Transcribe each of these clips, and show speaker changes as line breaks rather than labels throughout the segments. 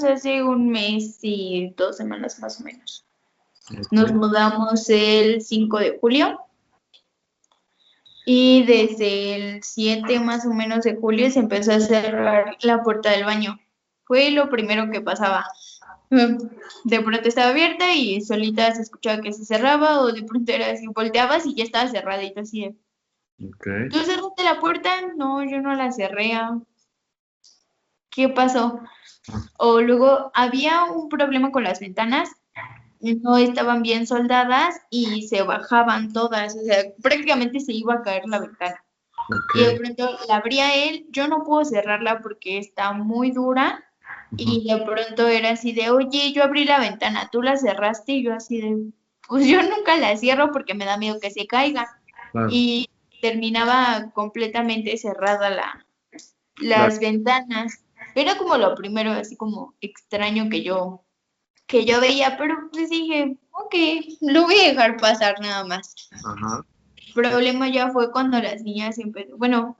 mudamos hace 1 mes y 2 semanas más o menos.
Ok.
Nos mudamos el 5 de julio y desde el 7 más o menos de julio se empezó a cerrar la puerta del baño. Fue lo primero que pasaba. De pronto estaba abierta y solita se escuchaba que se cerraba, o de pronto era así, volteabas y ya estaba cerrada y tú así de,
Ok.
¿tú cerraste la puerta? No, yo no la cerré. ¿Qué pasó? O luego había un problema con las ventanas, no estaban bien soldadas y se bajaban todas, o sea, prácticamente se iba a caer la ventana. Y de
Ok.
pronto la abría él, yo no puedo cerrarla porque está muy dura.
Ujú.
Y de pronto era así de, oye, yo abrí la ventana, tú la cerraste, y yo así de, pues yo nunca la cierro porque me da miedo que se caiga.
Claro,
Y terminaba completamente cerrada
claro.
las ventanas. Era como lo primero, así como extraño que yo veía, pero pues dije, ok, lo voy a dejar pasar nada más.
Ajá.
El problema ya fue cuando las niñas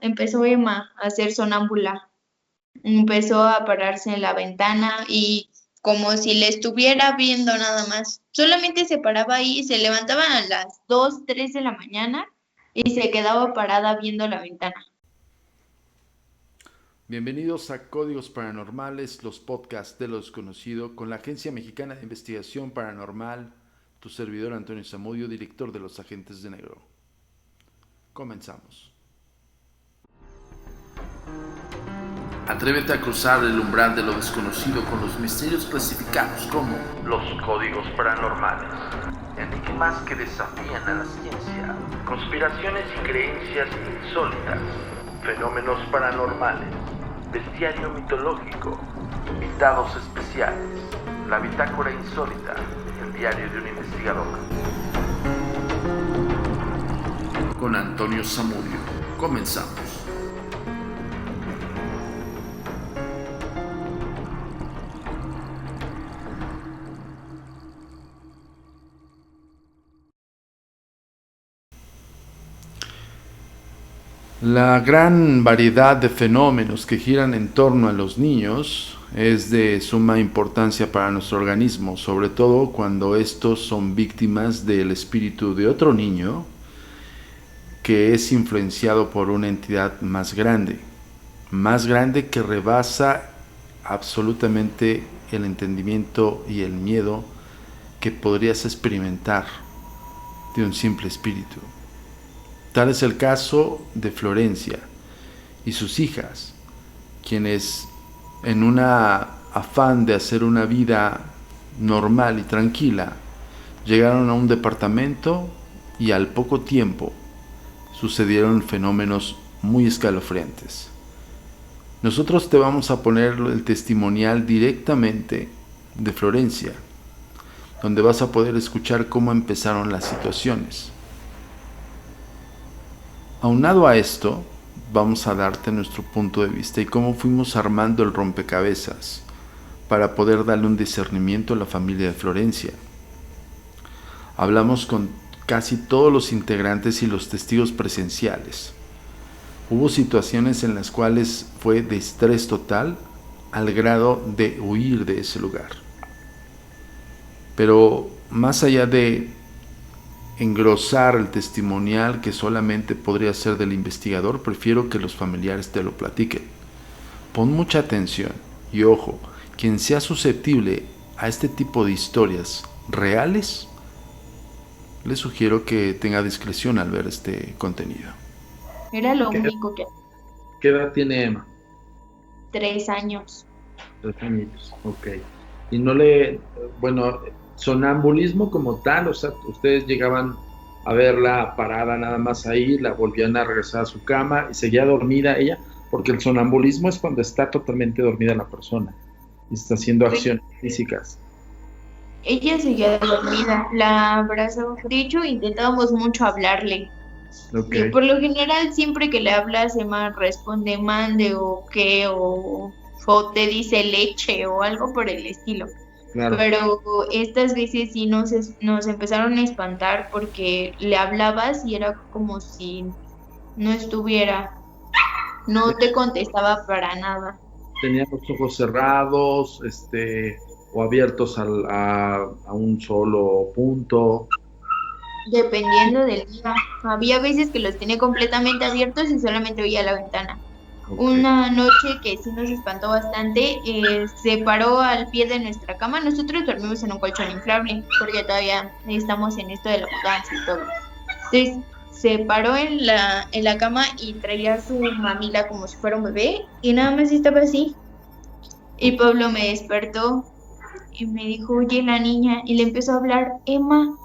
empezó Emma a ser sonámbula. Empezó a pararse en la ventana y como si le estuviera viendo nada más. Solamente se paraba ahí y se levantaba a las 2, 3 de la mañana y se quedaba parada viendo la ventana.
Bienvenidos a Códigos Paranormales, los podcasts de lo desconocido, con la Agencia Mexicana de Investigación Paranormal, tu servidor Antonio Zamudio, director de Los Agentes de Negro. Comenzamos. Atrévete a cruzar el umbral de lo desconocido con los misterios clasificados como los códigos paranormales, enigmas que desafían a la ciencia, conspiraciones y creencias insólitas, fenómenos paranormales, bestiario mitológico, invitados especiales, la bitácora insólita, el diario de un investigador. Con Antonio Zamudio, comenzamos. La gran variedad de fenómenos que giran en torno a los niños es de suma importancia para nuestro organismo, sobre todo cuando estos son víctimas del espíritu de otro niño que es influenciado por una entidad más grande que rebasa absolutamente el entendimiento y el miedo que podrías experimentar de un simple espíritu. Tal es el caso de Florencia y sus hijas, quienes en un afán de hacer una vida normal y tranquila, llegaron a un departamento y al poco tiempo sucedieron fenómenos muy escalofriantes. Nosotros te vamos a poner el testimonial directamente de Florencia, donde vas a poder escuchar cómo empezaron las situaciones. Aunado a esto, vamos a darte nuestro punto de vista y cómo fuimos armando el rompecabezas para poder darle un discernimiento a la familia de Florencia. Hablamos con casi todos los integrantes y los testigos presenciales. Hubo situaciones en las cuales fue de estrés total al grado de huir de ese lugar. Pero más allá de engrosar el testimonial que solamente podría ser del investigador, prefiero que los familiares te lo platiquen. Pon mucha atención y ojo, quien sea susceptible a este tipo de historias reales, les sugiero que tenga discreción al ver este contenido.
Era lo
¿Qué,
único que
qué edad tiene Emma?
3 años.
3 años. Ok. Y no le, bueno, sonambulismo como tal, o sea, ustedes llegaban a verla parada nada más ahí, la volvían a regresar a su cama y seguía dormida ella, porque el sonambulismo es cuando está totalmente dormida la persona y está haciendo acciones físicas.
Ella seguía dormida, la abrazó. De hecho, intentábamos mucho hablarle.
Ok.
Por lo general, siempre que le hablas, Emma responde mande o qué, o te dice leche o algo por el estilo.
Claro.
Pero estas veces sí nos empezaron a espantar porque le hablabas y era como si no estuviera, no te contestaba para nada.
¿Tenían los ojos cerrados, o abiertos a un solo punto?
Dependiendo del día. Había veces que los tenía completamente abiertos y solamente veía la ventana.
Ok.
Una noche que sí nos espantó bastante, se paró al pie de nuestra cama. Nosotros dormimos en un colchón inflable porque todavía estamos en esto de la mudanza y todo. Entonces se paró en la cama y traía su mamila como si fuera un bebé y nada más estaba así. Y Pablo me despertó y me dijo, oye, la niña, y le empezó a hablar, Emma,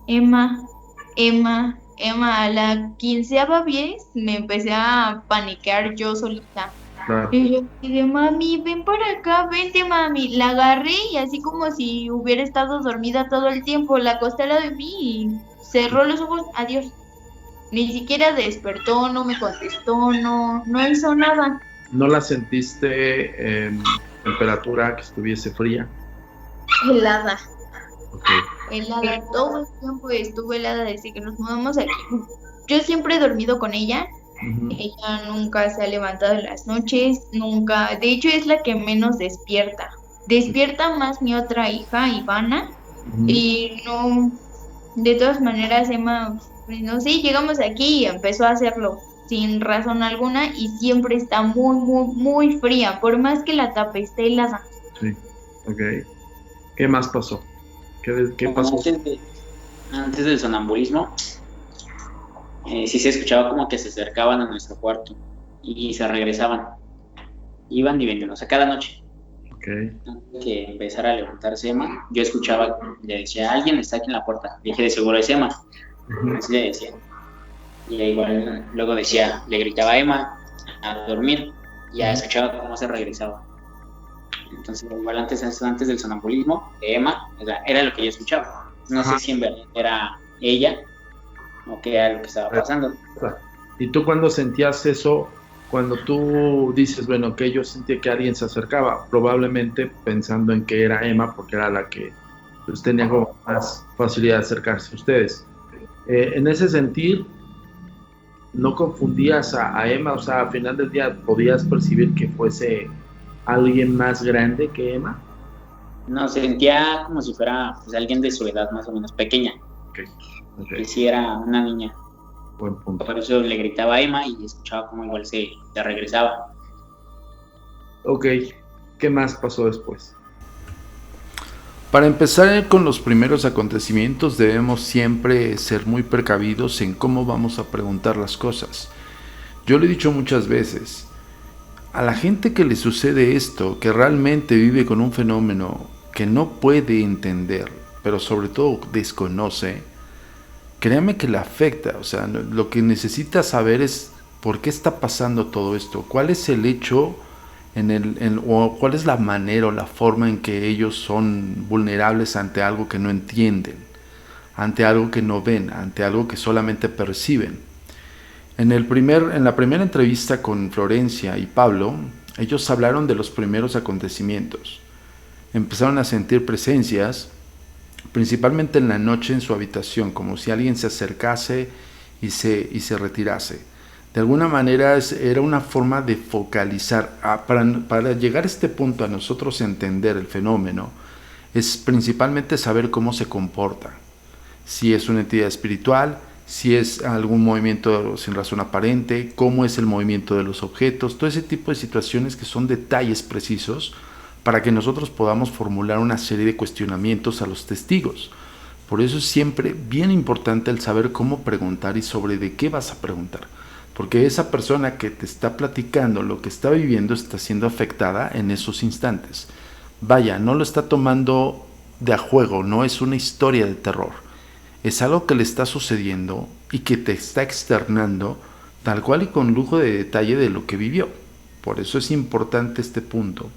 Emma, Emma, Emma. A la 15ª vez me empecé a paniquear yo solita.
Claro.
Y yo dije, mami, ven para acá, vente, mami. La agarré y así como si hubiera estado dormida todo el tiempo, la acosté al lado de mí y cerró los ojos, adiós. Ni siquiera despertó, no me contestó, no hizo nada.
¿No la sentiste en temperatura que estuviese fría?
Helada,
Ok.
helada, todo el tiempo estuvo helada desde que nos mudamos aquí. Yo siempre he dormido con ella.
Ujú.
Ella nunca se ha levantado en las noches, nunca. De hecho, es la que menos despierta. Despierta más mi otra hija, Ivana,
Ujú.
y no. De todas maneras, Emma, pues, no sé, llegamos aquí y empezó a hacerlo sin razón alguna y siempre está muy, muy, muy fría. Por más que la tape, está helada.
Sí, ok. ¿Qué más pasó? ¿Qué
Como
pasó?
antes del sonambulismo, sí se escuchaba como que se acercaban a nuestro cuarto y se regresaban. Iban y venían, o sea, cada noche.
Ok.
Antes de que empezara a levantarse Emma, yo escuchaba, le decía, alguien está aquí en la puerta. Dije, de seguro es Emma.
Ujú.
Así le decía. Y igual luego decía, le gritaba a Emma a dormir y ya escuchaba cómo se regresaba. Entonces, igual antes del sonambulismo de Emma, era lo que yo escuchaba. No
Ajá.
sé si en verdad era ella o qué era lo que estaba pasando.
¿Y tú cuando sentías eso, cuando tú dices, bueno, que yo sentía que alguien se acercaba, probablemente pensando en que era Emma, porque era la que pues, tenía como más facilidad de acercarse a ustedes? En ese sentir, ¿no confundías a Emma? O sea, al final del día, ¿podías percibir que fuese alguien más grande que Emma?
No, sentía como si fuera pues, alguien de su edad más o menos pequeña,
Ok,
que sí era una niña.
buen punto.
Por eso le gritaba a Emma y escuchaba cómo igual se regresaba.
Ok, ¿qué más pasó después?
Para empezar con los primeros acontecimientos debemos siempre ser muy precavidos en cómo vamos a preguntar las cosas. Yo lo he dicho muchas veces, a la gente que le sucede esto, que realmente vive con un fenómeno que no puede entender, pero sobre todo desconoce, créame que le afecta. O sea, lo que necesita saber es por qué está pasando todo esto, cuál es el hecho o cuál es la manera o la forma en que ellos son vulnerables ante algo que no entienden, ante algo que no ven, ante algo que solamente perciben. En la primera entrevista con Florencia y Pablo, ellos hablaron de los primeros acontecimientos. Empezaron a sentir presencias, principalmente en la noche en su habitación, como si alguien se acercase y se retirase. De alguna manera era una forma de focalizar. Para llegar a este punto, a nosotros entender el fenómeno, es principalmente saber cómo se comporta. Si es una entidad espiritual, si es algún movimiento sin razón aparente, cómo es el movimiento de los objetos, todo ese tipo de situaciones que son detalles precisos para que nosotros podamos formular una serie de cuestionamientos a los testigos. Por eso es siempre bien importante el saber cómo preguntar y sobre de qué vas a preguntar. Porque esa persona que te está platicando lo que está viviendo está siendo afectada en esos instantes. Vaya, no lo está tomando de a juego, no es una historia de terror. Es algo que le está sucediendo y que te está externando tal cual y con lujo de detalle de lo que vivió. Por eso es importante este punto.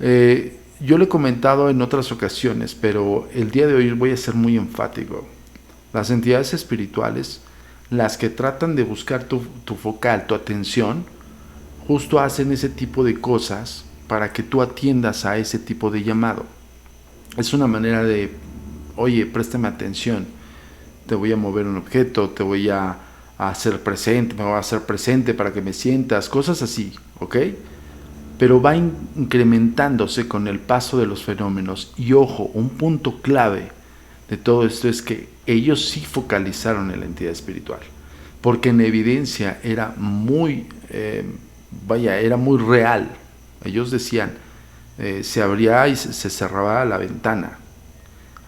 Yo lo he comentado en otras ocasiones, pero el día de hoy voy a ser muy enfático. Las entidades espirituales, las que tratan de buscar tu focal, tu atención, justo hacen ese tipo de cosas para que tú atiendas a ese tipo de llamado. Es una manera de, oye, préstame atención, te voy a mover un objeto, te voy a hacer presente, me voy a hacer presente para que me sientas, cosas así, ¿ok? pero va incrementándose con el paso de los fenómenos. Y ojo, un punto clave de todo esto es que ellos sí focalizaron en la entidad espiritual, porque en evidencia era muy, era muy real. Ellos decían, se abría y se cerraba la ventana.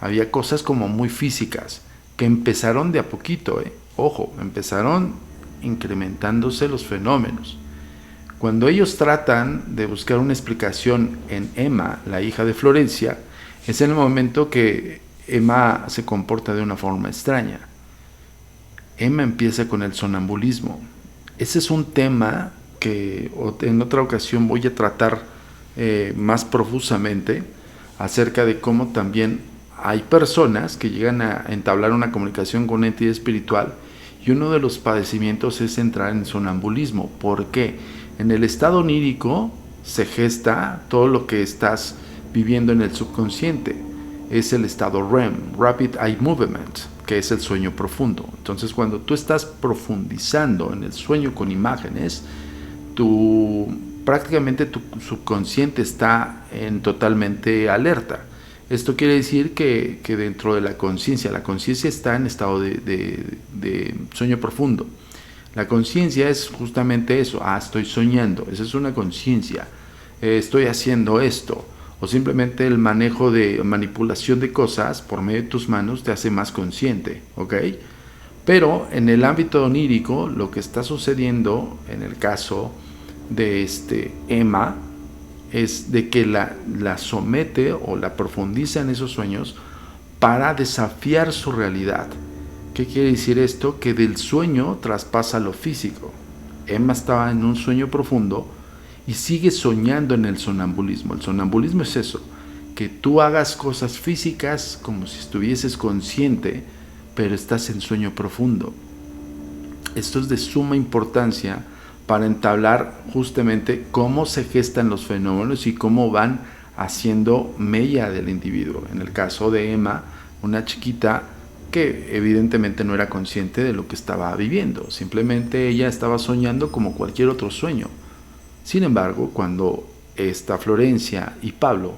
Había cosas como muy físicas, que empezaron de a poquito, ojo, empezaron incrementándose los fenómenos. Cuando ellos tratan de buscar una explicación en Emma, la hija de Florencia, es en el momento que Emma se comporta de una forma extraña. Emma empieza con el sonambulismo. Ese es un tema que en otra ocasión voy a tratar más profusamente, acerca de cómo también hay personas que llegan a entablar una comunicación con una entidad espiritual, y uno de los padecimientos es entrar en sonambulismo. ¿Por qué? En el estado onírico se gesta todo lo que estás viviendo en el subconsciente. Es el estado REM, Rapid Eye Movement, que es el sueño profundo. Entonces, cuando tú estás profundizando en el sueño con imágenes, prácticamente tu subconsciente está totalmente alerta. Esto quiere decir que dentro de la conciencia está en estado de sueño profundo. La conciencia es justamente eso. Estoy soñando. Esa es una conciencia. Estoy haciendo esto. O simplemente el manejo de manipulación de cosas por medio de tus manos te hace más consciente, ¿ok? Pero en el ámbito onírico, lo que está sucediendo en el caso de Emma es de que la somete o la profundiza en esos sueños para desafiar su realidad. ¿Qué quiere decir esto? Que del sueño traspasa lo físico. Emma estaba en un sueño profundo y sigue soñando en el sonambulismo. El sonambulismo es eso, que tú hagas cosas físicas como si estuvieses consciente, pero estás en sueño profundo. Esto es de suma importancia para entablar justamente cómo se gestan los fenómenos y cómo van haciendo mella del individuo. En el caso de Emma, una chiquita que evidentemente no era consciente de lo que estaba viviendo, simplemente ella estaba soñando como cualquier otro sueño. Sin embargo, cuando Florencia y Pablo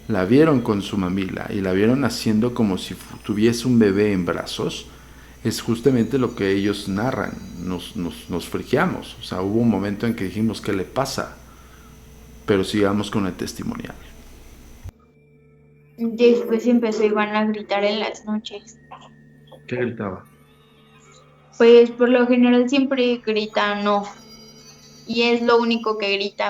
la vieron con su mamila y la vieron haciendo como si tuviese un bebé en brazos, es justamente lo que ellos narran. Nos friqueamos. O sea, hubo un momento en que dijimos, ¿qué le pasa? Pero sigamos con el testimonial.
Después empezó Iván a gritar en las noches.
¿Qué gritaba?
Pues por lo general siempre grita no. Y es lo único que grita.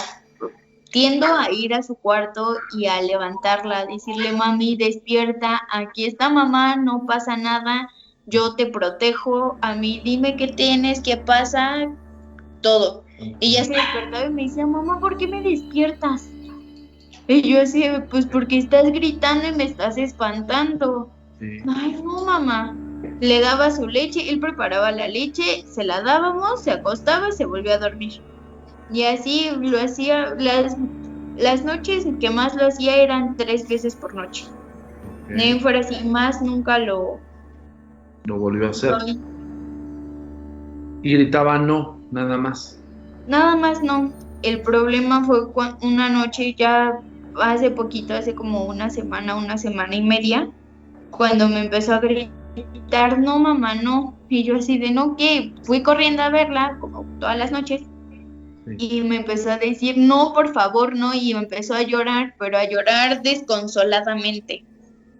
Tiendo a ir a su cuarto y a levantarla, a decirle, mami, despierta, aquí está mamá, no pasa nada, yo te protejo, a mí dime qué tienes, qué pasa, todo. Y ella se despertaba y me decía, mamá, ¿por qué me despiertas? Y yo así, pues porque estás gritando y me estás espantando. Sí. Ay, no, mamá. Le daba su leche, él preparaba la leche, se la dábamos, se acostaba y se volvía a dormir. Y así lo hacía, las noches que más lo hacía eran 3 veces por noche. Okay. Fuera así, más nunca lo
volvió a hacer. Y gritaba no, nada más.
Nada más no. El problema fue una noche, ya hace poquito, hace como una semana y media, cuando me empezó a gritar, no mamá, no. Y yo así de no, ¿qué? Fui corriendo a verla, como todas las noches. Sí. Y me empezó a decir, no, por favor, no, y me empezó a llorar, pero a llorar desconsoladamente.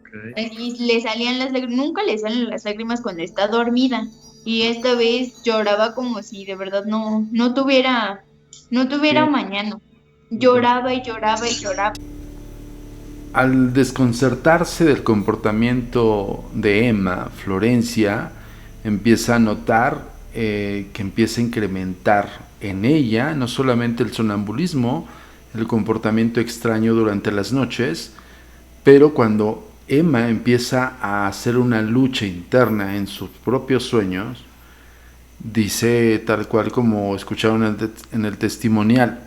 Okay. Y le salían las lágrimas, nunca le salen las lágrimas cuando está dormida, y esta vez lloraba como si de verdad no tuviera sí. Mañana. Lloraba y lloraba y lloraba.
Al desconcertarse del comportamiento de Emma, Florencia empieza a notar que empieza a incrementar en ella no solamente el sonambulismo, el comportamiento extraño durante las noches, pero cuando Emma empieza a hacer una lucha interna en sus propios sueños, dice tal cual como escucharon en el testimonial,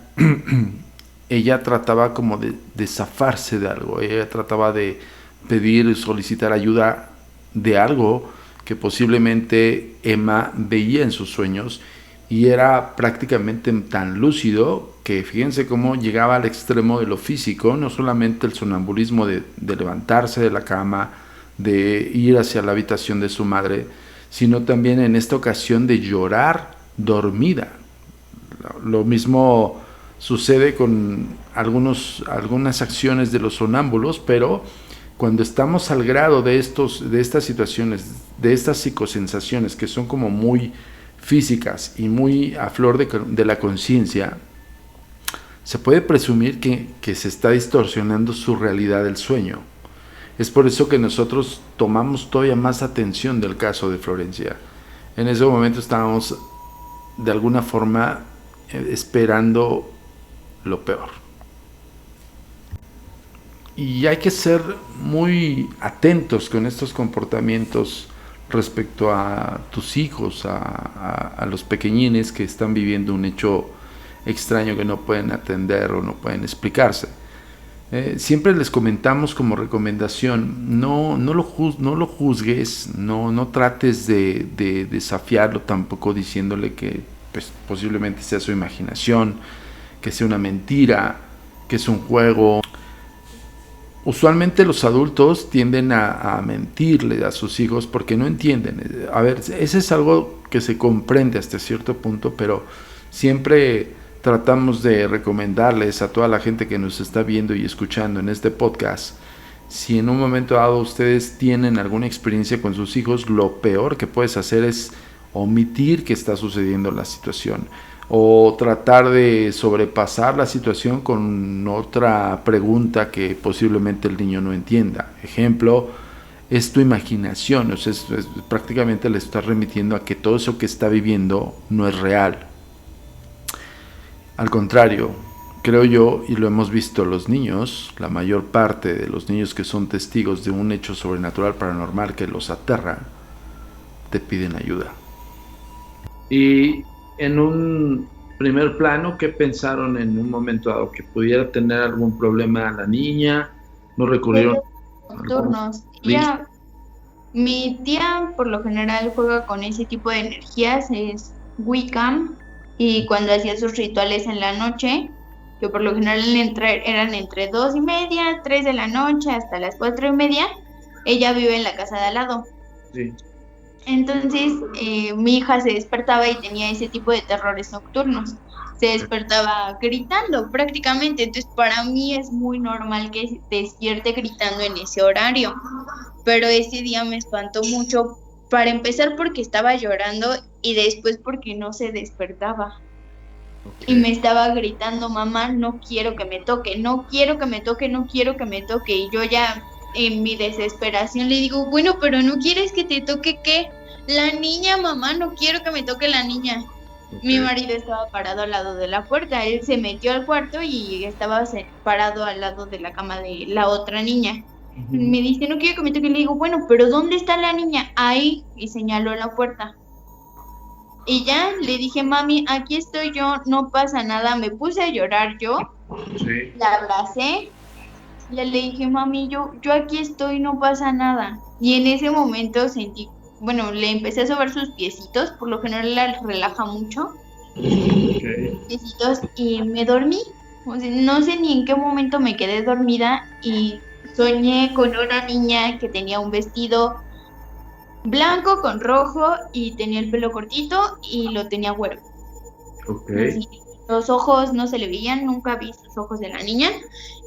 ella trataba como de zafarse de algo, ella trataba de pedir, solicitar ayuda de algo que posiblemente Emma veía en sus sueños, y era prácticamente tan lúcido que fíjense cómo llegaba al extremo de lo físico, no solamente el sonambulismo de levantarse de la cama, de ir hacia la habitación de su madre, sino también en esta ocasión de llorar dormida. Lo mismo sucede con algunas acciones de los sonámbulos, pero cuando estamos al grado de estas situaciones, de estas psicosensaciones que son como muy físicas y muy a flor de la conciencia, se puede presumir que se está distorsionando su realidad del sueño. Es por eso que nosotros tomamos todavía más atención del caso de Florencia. En ese momento estábamos de alguna forma esperando lo peor. Y hay que ser muy atentos con estos comportamientos respecto a tus hijos, a los pequeñines que están viviendo un hecho extraño que no pueden atender o no pueden explicarse. Siempre les comentamos como recomendación, no lo juzgues, no trates de desafiarlo tampoco diciéndole que pues, posiblemente sea su imaginación, que sea una mentira, que es un juego. Usualmente los adultos tienden a mentirle a sus hijos porque no entienden. A ver, ese es algo que se comprende hasta cierto punto, pero siempre tratamos de recomendarles a toda la gente que nos está viendo y escuchando en este podcast, si en un momento dado ustedes tienen alguna experiencia con sus hijos, lo peor que puedes hacer es omitir que está sucediendo la situación o tratar de sobrepasar la situación con otra pregunta que posiblemente el niño no entienda. Ejemplo, es tu imaginación, o sea, prácticamente le estás remitiendo a que todo eso que está viviendo no es real. Al contrario, creo yo, y lo hemos visto los niños, la mayor parte de los niños que son testigos de un hecho sobrenatural paranormal que los aterra, te piden ayuda.
Y en un primer plano, ¿qué pensaron en un momento dado? ¿Que pudiera tener algún problema la niña? ¿No recurrieron?
Nocturnos. Ya, mi tía por lo general juega con ese tipo de energías, es Wiccan, y cuando hacía sus rituales en la noche, que por lo general eran entre 2:30, 3 de la noche hasta las 4:30, ella vive en la casa de al lado.
Sí.
Entonces mi hija se despertaba y tenía ese tipo de terrores nocturnos. Se despertaba gritando prácticamente. Entonces para mí es muy normal que se despierte gritando en ese horario. Pero ese día me espantó mucho. Para empezar porque estaba llorando y después porque no se despertaba. Okay. Y me estaba gritando, mamá, no quiero que me toque, no quiero que me toque, no quiero que me toque. Y yo ya en mi desesperación le digo, bueno, pero ¿no quieres que te toque qué? La niña, mamá, no quiero que me toque la niña. Okay. Mi marido estaba parado al lado de la puerta, él se metió al cuarto y estaba parado al lado de la cama de la otra niña. Uh-huh. Me dice, no quiero que me toque, le digo, bueno, pero ¿dónde está la niña? Ahí, y señaló la puerta. Y ya le dije, mami, aquí estoy yo, no pasa nada. Me puse a llorar yo, sí. La abracé, ya le dije, mami, yo aquí estoy, no pasa nada. Y en ese momento sentí, bueno, le empecé a sobar sus piecitos, por lo general la relaja mucho. Okay. Piecitos, y me dormí. O sea, no sé ni en qué momento me quedé dormida y soñé con una niña que tenía un vestido blanco con rojo y tenía el pelo cortito y lo tenía güero.
Okay.
Los ojos no se le veían, nunca vi los ojos de la niña.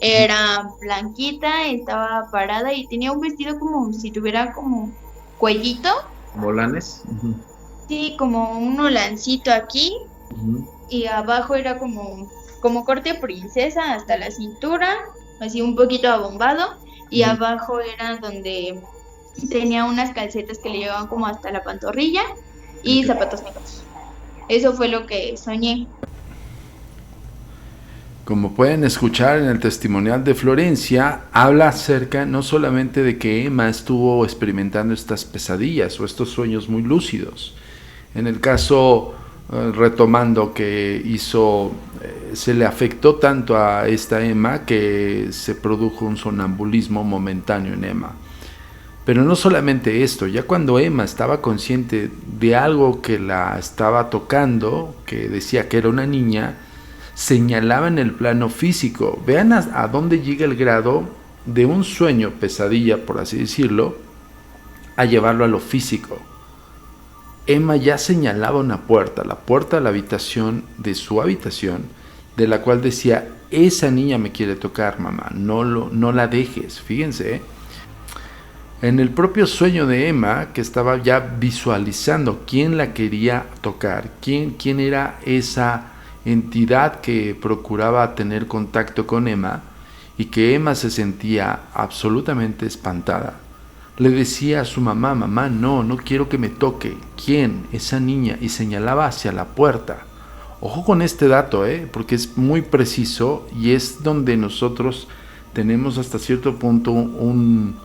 Era blanquita, estaba parada y tenía un vestido como si tuviera como cuellito.
¿Volanes? Uh-huh.
Sí, como un holancito aquí. Uh-huh. Y abajo era como corte princesa hasta la cintura, así un poquito abombado. Y uh-huh. Abajo era donde tenía unas calcetas que le llevaban como hasta la pantorrilla y zapatos negros. Eso fue lo que soñé.
Como pueden escuchar en el testimonial de Florencia, habla acerca no solamente de que Emma estuvo experimentando estas pesadillas o estos sueños muy lúcidos. En el caso, retomando, que se le afectó tanto a esta Emma que se produjo un sonambulismo momentáneo en Emma. Pero no solamente esto, ya cuando Emma estaba consciente de algo que la estaba tocando, que decía que era una niña, señalaba en el plano físico. Vean a dónde llega el grado de un sueño pesadilla, por así decirlo, a llevarlo a lo físico. Emma ya señalaba una puerta, la puerta a la habitación, de su habitación, de la cual decía: esa niña me quiere tocar, mamá, no la dejes. Fíjense, en el propio sueño de Emma, que estaba ya visualizando quién la quería tocar, quién era esa entidad que procuraba tener contacto con Emma, y que Emma se sentía absolutamente espantada. Le decía a su mamá: mamá, no quiero que me toque. ¿Quién? Esa niña. Y señalaba hacia la puerta. Ojo con este dato, porque es muy preciso y es donde nosotros tenemos hasta cierto punto un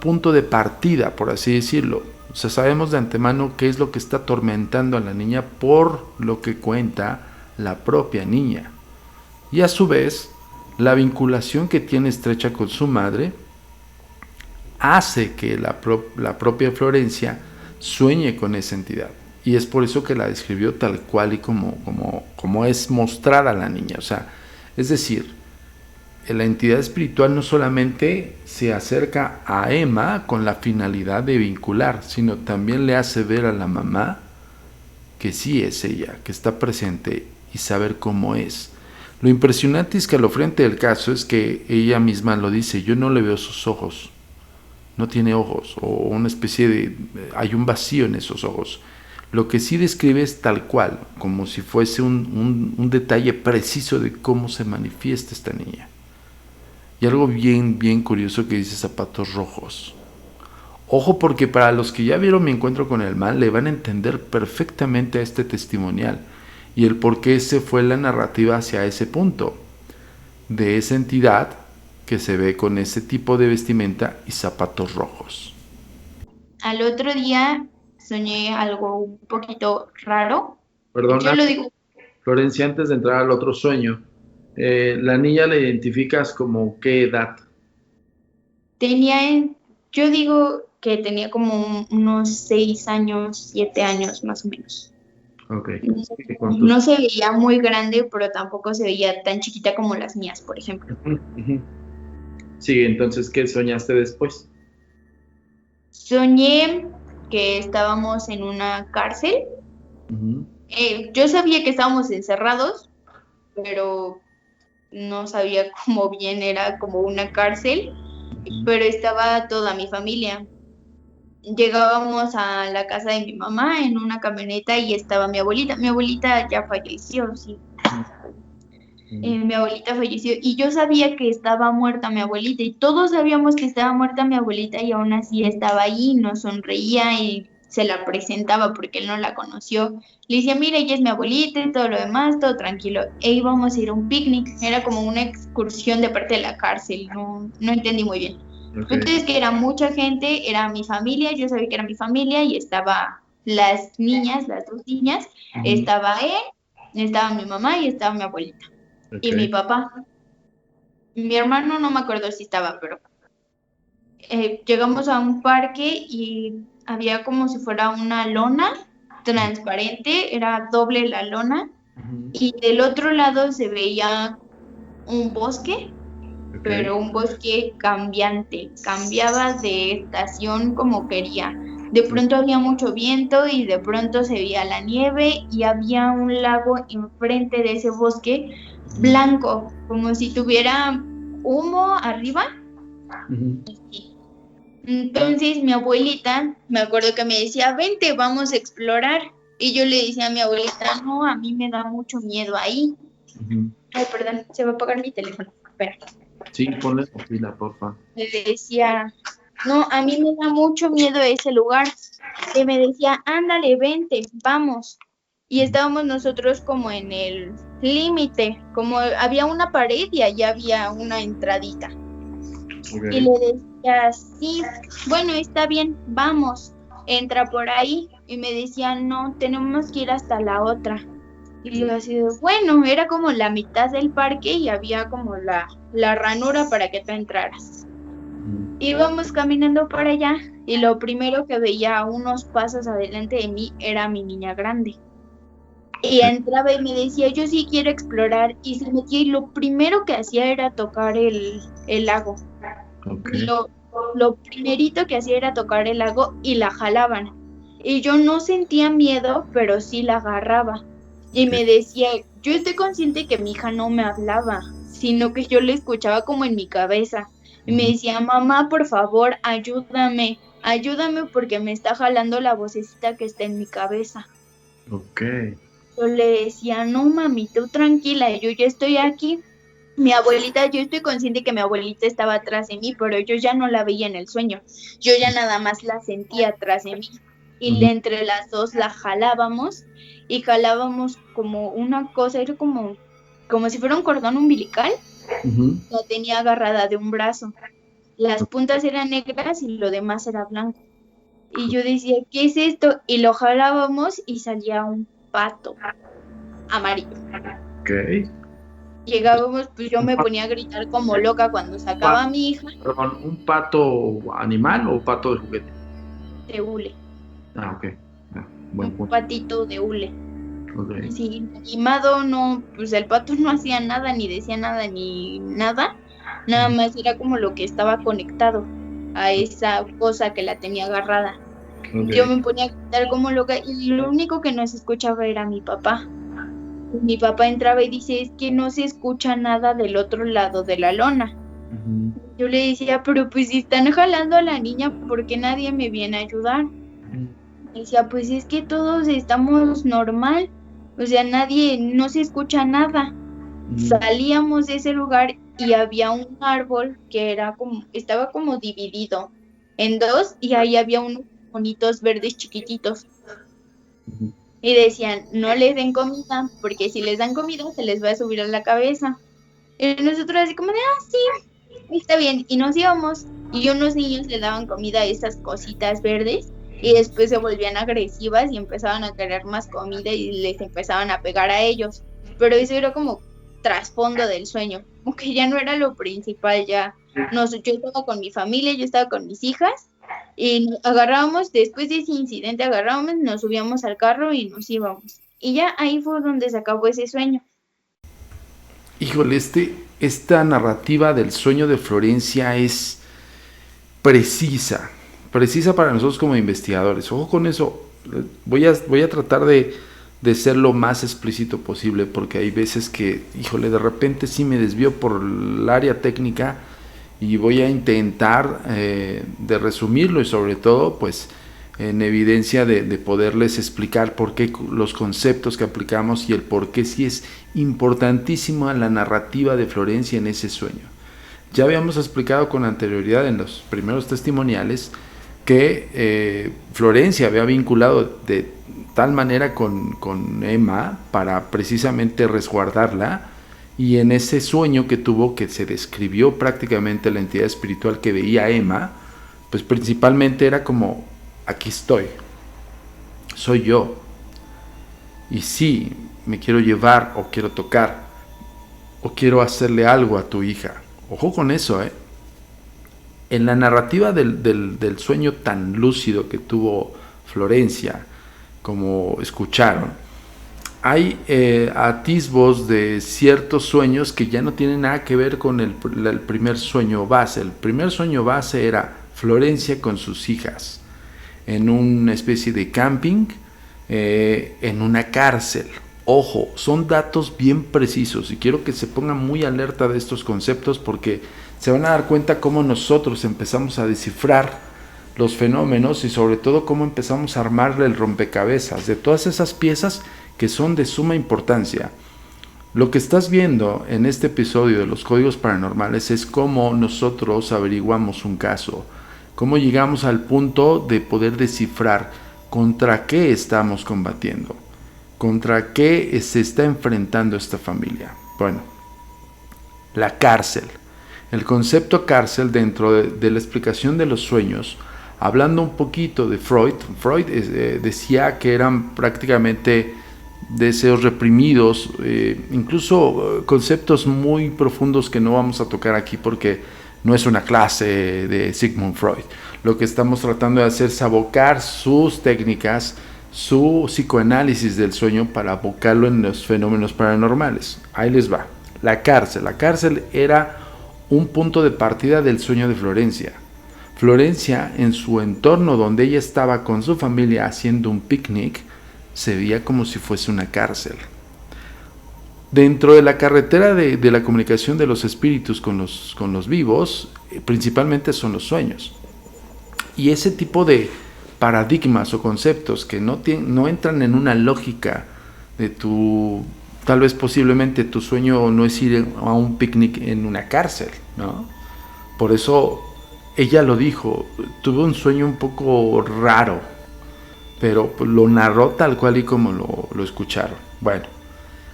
punto de partida, por así decirlo. O sea, sabemos de antemano qué es lo que está atormentando a la niña por lo que cuenta la propia niña. Y a su vez, la vinculación que tiene estrecha con su madre hace que la propia Florencia sueñe con esa entidad. Y es por eso que la describió tal cual y como es mostrada la niña. O sea, es decir, la entidad espiritual no solamente se acerca a Emma con la finalidad de vincular, sino también le hace ver a la mamá que sí es ella, que está presente, y saber cómo es. Lo impresionante y escalofriante del caso es que ella misma lo dice: yo no le veo sus ojos, no tiene ojos, o una especie de... hay un vacío en esos ojos. Lo que sí describe es tal cual, como si fuese un detalle preciso de cómo se manifiesta esta niña. Y algo bien curioso que dice: zapatos rojos. Ojo, porque para los que ya vieron Mi encuentro con el mal, le van a entender perfectamente a este testimonial y el por qué se fue la narrativa hacia ese punto, de esa entidad que se ve con ese tipo de vestimenta y zapatos rojos.
Al otro día soñé algo un poquito raro.
Perdona,
yo lo digo.
Florencia, antes de entrar al otro sueño, ¿la niña la identificas como qué edad?
Yo digo que tenía como unos 6 años, 7 años más o menos.
Ok.
No se veía muy grande, pero tampoco se veía tan chiquita como las mías, por ejemplo.
Sí, entonces, ¿qué soñaste después?
Soñé que estábamos en una cárcel. Yo sabía que estábamos encerrados, pero no sabía cómo bien era como una cárcel, pero estaba toda mi familia. Llegábamos a la casa de mi mamá en una camioneta y estaba mi abuelita. Mi abuelita ya falleció, sí. Mi abuelita falleció y yo sabía que estaba muerta mi abuelita y todos sabíamos que estaba muerta mi abuelita, y aún así estaba ahí, nos sonreía y se la presentaba porque él no la conoció. Le decía: mira, ella es mi abuelita y todo lo demás, todo tranquilo. E íbamos a ir a un picnic, era como una excursión de parte de la cárcel, no entendí muy bien. Okay. Entonces, que era mucha gente, era mi familia, yo sabía que era mi familia y estaba las niñas, las dos niñas, estaba él, estaba mi mamá y estaba mi abuelita. Okay. Y mi papá. Mi hermano no me acuerdo si estaba, pero llegamos a un parque y había como si fuera una lona transparente, era doble la lona, y del otro lado se veía un bosque, pero un bosque cambiante, cambiaba de estación como quería. De pronto había mucho viento y de pronto se veía la nieve y había un lago enfrente de ese bosque blanco, como si tuviera humo arriba. Entonces mi abuelita, me acuerdo que me decía: vente, vamos a explorar. Y yo le decía a mi abuelita: no, a mí me da mucho miedo ahí. Ay, perdón, se va a apagar mi teléfono. Espera.
Sí, ponle pila, porfa.
Le decía: no, a mí me da mucho miedo ese lugar. Y me decía: ándale, vente, vamos. Y estábamos nosotros como en el límite, como había una pared y allá había una entradita. Okay. Y le decía: sí, bueno, está bien, vamos, entra por ahí. Y me decía: no, tenemos que ir hasta la otra. Y yo así, bueno, era como la mitad del parque y había como la ranura para que tú entraras. Íbamos caminando para allá y lo primero que veía a unos pasos adelante de mí era mi niña grande. Y entraba y me decía, yo sí quiero explorar, y se metía y lo primero que hacía era tocar el lago.
Ok.
Lo primerito que hacía era tocar el lago y la jalaban. Y yo no sentía miedo, pero sí la agarraba. Y me decía, yo estoy consciente que mi hija no me hablaba, sino que yo le escuchaba como en mi cabeza. Y me decía, mamá, por favor, ayúdame, ayúdame porque me está jalando la vocecita que está en mi cabeza.
Ok.
Yo le decía, no mami, tú tranquila, yo ya estoy aquí. Mi abuelita, yo estoy consciente que mi abuelita estaba atrás de mí, pero yo ya no la veía en el sueño. Yo ya nada más la sentía atrás de mí. Y entre las dos la jalábamos y jalábamos como una cosa, era como si fuera un cordón umbilical. La tenía agarrada de un brazo. Las puntas eran negras y lo demás era blanco. Y yo decía, ¿qué es esto? Y lo jalábamos y salía un pato amarillo.
Ok.
Llegábamos, pues yo me ponía a gritar como loca cuando sacaba a mi hija
Perdón, ¿un pato animal o pato de juguete?
de hule,
Ok. Buen
un
punto.
patito de hule.
Ok.
Sí, animado no, pues el pato no hacía nada, ni decía nada, ni nada. Nada más era como lo que estaba conectado a esa cosa que la tenía agarrada.
Ok.
Yo me ponía a gritar como loca y lo único que no se escuchaba era mi papá. Mi papá entraba y dice, es que no se escucha nada del otro lado de la lona. Yo le decía, pero pues si están jalando a la niña, ¿por qué nadie me viene a ayudar? Me decía, pues es que todos estamos normal, o sea, no se escucha nada. Salíamos de ese lugar y había un árbol que estaba como dividido en dos y ahí había unos bonitos verdes chiquititos. Y decían, no les den comida, porque si les dan comida se les va a subir a la cabeza. Y nosotros así como de, sí, está bien. Y nos íbamos, y unos niños le daban comida a esas cositas verdes, y después se volvían agresivas y empezaban a querer más comida y les empezaban a pegar a ellos. Pero eso era como trasfondo del sueño, como que ya no era lo principal, yo estaba con mi familia, yo estaba con mis hijas, y agarrábamos, después de ese incidente agarrábamos, nos subíamos al carro y nos íbamos. Y ya ahí fue donde se acabó ese sueño.
Híjole, esta narrativa del sueño de Florencia es precisa para nosotros como investigadores. Ojo con eso, voy a tratar de ser lo más explícito posible, porque hay veces que, híjole, de repente sí me desvío por el área técnica y voy a intentar de resumirlo y sobre todo, pues, en evidencia de poderles explicar por qué los conceptos que aplicamos y el por qué sí es importantísima la narrativa de Florencia en ese sueño. Ya habíamos explicado con anterioridad en los primeros testimoniales que Florencia había vinculado de tal manera con Emma para precisamente resguardarla, y en ese sueño que tuvo, que se describió prácticamente la entidad espiritual que veía a Emma, pues principalmente era como, aquí estoy, soy yo, y sí, me quiero llevar o quiero tocar o quiero hacerle algo a tu hija. Ojo con eso, En la narrativa del sueño tan lúcido que tuvo Florencia, como escucharon, hay atisbos de ciertos sueños que ya no tienen nada que ver con el primer sueño base. El primer sueño base era Florencia con sus hijas en una especie de camping, en una cárcel. Ojo, son datos bien precisos y quiero que se pongan muy alerta de estos conceptos, porque se van a dar cuenta cómo nosotros empezamos a descifrar los fenómenos y sobre todo cómo empezamos a armarle el rompecabezas de todas esas piezas que son de suma importancia. Lo que estás viendo en este episodio de los códigos paranormales es cómo nosotros averiguamos un caso, cómo llegamos al punto de poder descifrar contra qué estamos combatiendo, contra qué se está enfrentando esta familia. Bueno, la cárcel. El concepto cárcel dentro de la explicación de los sueños, hablando un poquito de Freud decía que eran prácticamente deseos reprimidos, incluso conceptos muy profundos que no vamos a tocar aquí porque no es una clase de Sigmund Freud. Lo que estamos tratando de hacer es abocar sus técnicas, su psicoanálisis del sueño para abocarlo en los fenómenos paranormales. Ahí les va. La cárcel era un punto de partida del sueño de Florencia. Florencia, en su entorno donde ella estaba con su familia haciendo un picnic, se veía como si fuese una cárcel. Dentro de la carretera de la comunicación de los espíritus con los vivos, principalmente son los sueños. Y ese tipo de paradigmas o conceptos que no entran en una lógica de tal vez posiblemente tu sueño no es ir a un picnic en una cárcel, ¿no? Por eso ella lo dijo, tuve un sueño un poco raro, pero lo narró tal cual y como lo escucharon. Bueno,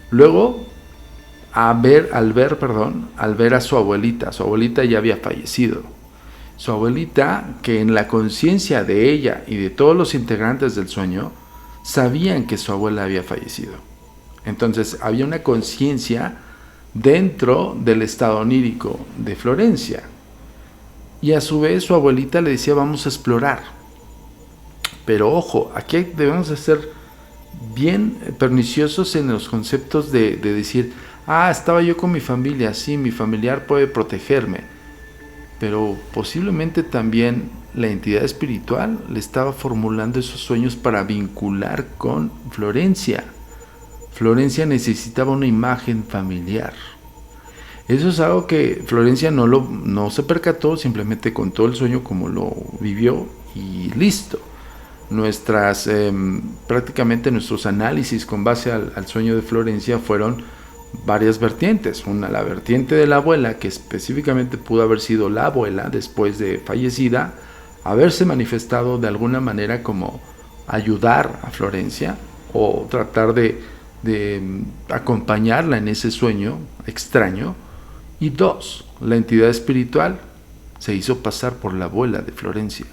luego al ver a su abuelita ya había fallecido. Su abuelita, que en la conciencia de ella y de todos los integrantes del sueño, sabían que su abuela había fallecido. Entonces había una conciencia dentro del estado onírico de Florencia. Y a su vez su abuelita le decía, vamos a explorar. Pero ojo, aquí debemos de ser bien perniciosos en los conceptos de decir, estaba yo con mi familia, sí, mi familiar puede protegerme. Pero posiblemente también la entidad espiritual le estaba formulando esos sueños para vincular con Florencia. Florencia necesitaba una imagen familiar. Eso es algo que Florencia no se percató, simplemente contó el sueño como lo vivió y listo. Prácticamente nuestros análisis con base al sueño de Florencia fueron varias vertientes. Una, la vertiente de la abuela, que específicamente pudo haber sido la abuela después de fallecida, haberse manifestado de alguna manera como ayudar a Florencia o tratar de acompañarla en ese sueño extraño. Y dos, la entidad espiritual se hizo pasar por la abuela de Florencia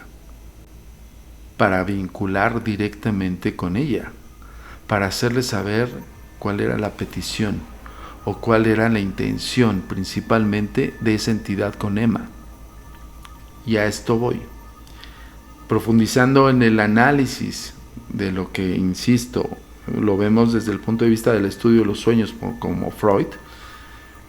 para vincular directamente con ella, para hacerle saber cuál era la petición o cuál era la intención principalmente de esa entidad con Emma. Y a esto voy. Profundizando en el análisis de lo que, insisto, lo vemos desde el punto de vista del estudio de los sueños como Freud,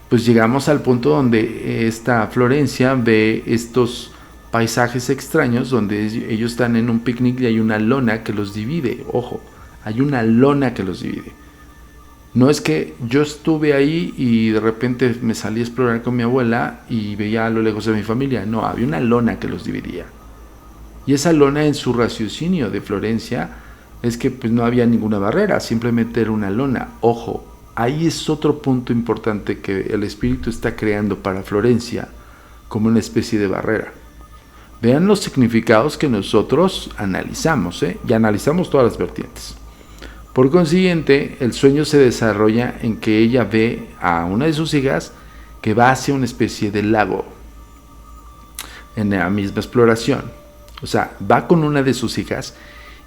pues llegamos al punto donde esta Florencia ve estos paisajes extraños donde ellos están en un picnic y hay una lona que los divide. Ojo, hay una lona que los divide. No es que yo estuve ahí y de repente me salí a explorar con mi abuela y veía a lo lejos de mi familia. No, había una lona que los dividía. Y esa lona, en su raciocinio de Florencia, es que pues no había ninguna barrera, simplemente era una lona. Ojo, ahí es otro punto importante que el espíritu está creando para Florencia como una especie de barrera. Vean los significados que nosotros analizamos, y analizamos todas las vertientes. Por consiguiente, el sueño se desarrolla en que ella ve a una de sus hijas que va hacia una especie de lago en la misma exploración. O sea, va con una de sus hijas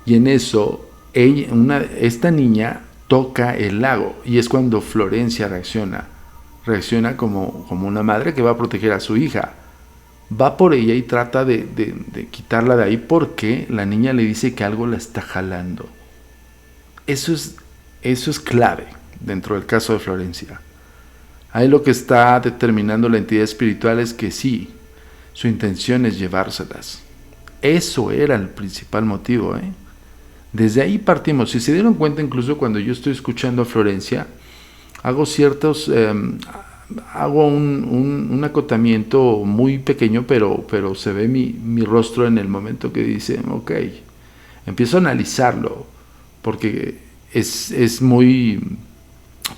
y en eso esta niña toca el lago y es cuando Florencia reacciona como una madre que va a proteger a su hija. Va por ella y trata de quitarla de ahí porque la niña le dice que algo la está jalando. Eso es clave dentro del caso de Florencia. Ahí lo que está determinando la entidad espiritual es que sí, su intención es llevárselas. Eso era el principal motivo, Desde ahí partimos. Si se dieron cuenta, incluso cuando yo estoy escuchando a Florencia, hago un acotamiento muy pequeño, pero se ve mi rostro en el momento que dice, ok, empiezo a analizarlo, porque es muy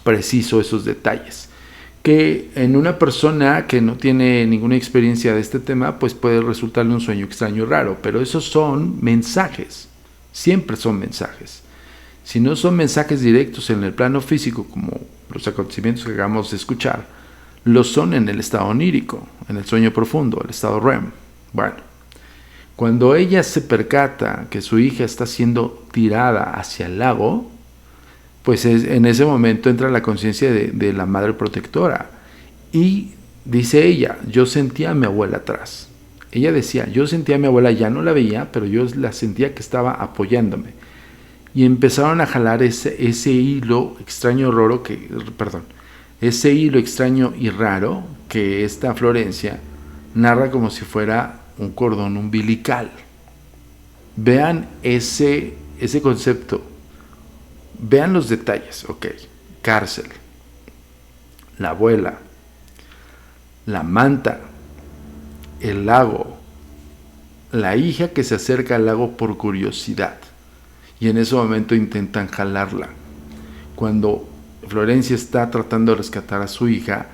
preciso esos detalles, que en una persona que no tiene ninguna experiencia de este tema, pues puede resultarle un sueño extraño y raro, pero esos son mensajes, siempre son mensajes. Si no son mensajes directos en el plano físico, como los acontecimientos que acabamos de escuchar, lo son en el estado onírico, en el sueño profundo, el estado REM. Bueno, cuando ella se percata que su hija está siendo tirada hacia el lago, pues en ese momento entra la conciencia de la madre protectora. Y dice ella, yo sentía a mi abuela atrás. Ella decía, yo sentía a mi abuela, ya no la veía, pero yo la sentía que estaba apoyándome. y empezaron a jalar ese hilo extraño y raro que esta Florencia narra como si fuera un cordón umbilical. Vean ese concepto, vean los detalles. Ok, cárcel, la abuela, la manta, el lago, la hija que se acerca al lago por curiosidad, y en ese momento intentan jalarla. Cuando Florencia está tratando de rescatar a su hija,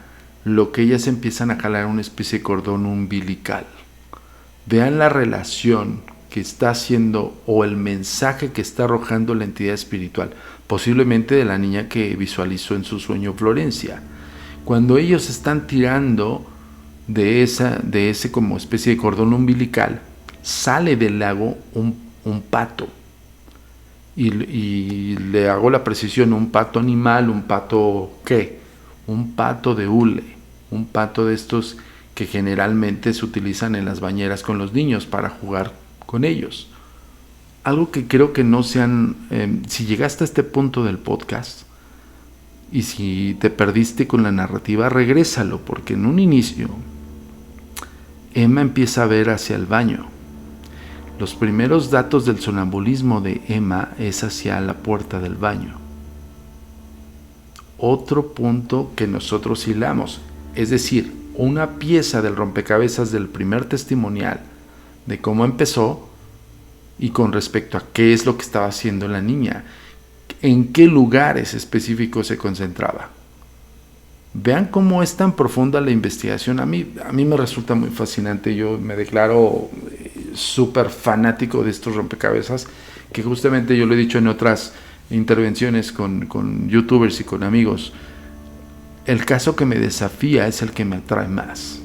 lo que ellas empiezan a jalar es una especie de cordón umbilical. Vean la relación que está haciendo o el mensaje que está arrojando la entidad espiritual, posiblemente de la niña que visualizó en su sueño Florencia. Cuando ellos están tirando de ese como especie de cordón umbilical, sale del lago un pato. Y le hago la precisión, un pato animal, un pato ¿qué? Un pato de hule, un pato de estos que generalmente se utilizan en las bañeras con los niños para jugar con ellos. Algo que creo que no sean, si llegaste a este punto del podcast y si te perdiste con la narrativa, regrésalo, porque en un inicio Emma empieza a ver hacia el baño. Los primeros datos del sonambulismo de Emma es hacia la puerta del baño. Otro punto que nosotros hilamos, es decir, una pieza del rompecabezas del primer testimonial de cómo empezó y con respecto a qué es lo que estaba haciendo la niña, en qué lugares específicos se concentraba. Vean cómo es tan profunda la investigación. A mí me resulta muy fascinante. Yo me declaro súper fanático de estos rompecabezas, que justamente yo lo he dicho en otras intervenciones con youtubers y con amigos. El caso que me desafía es el que me atrae más,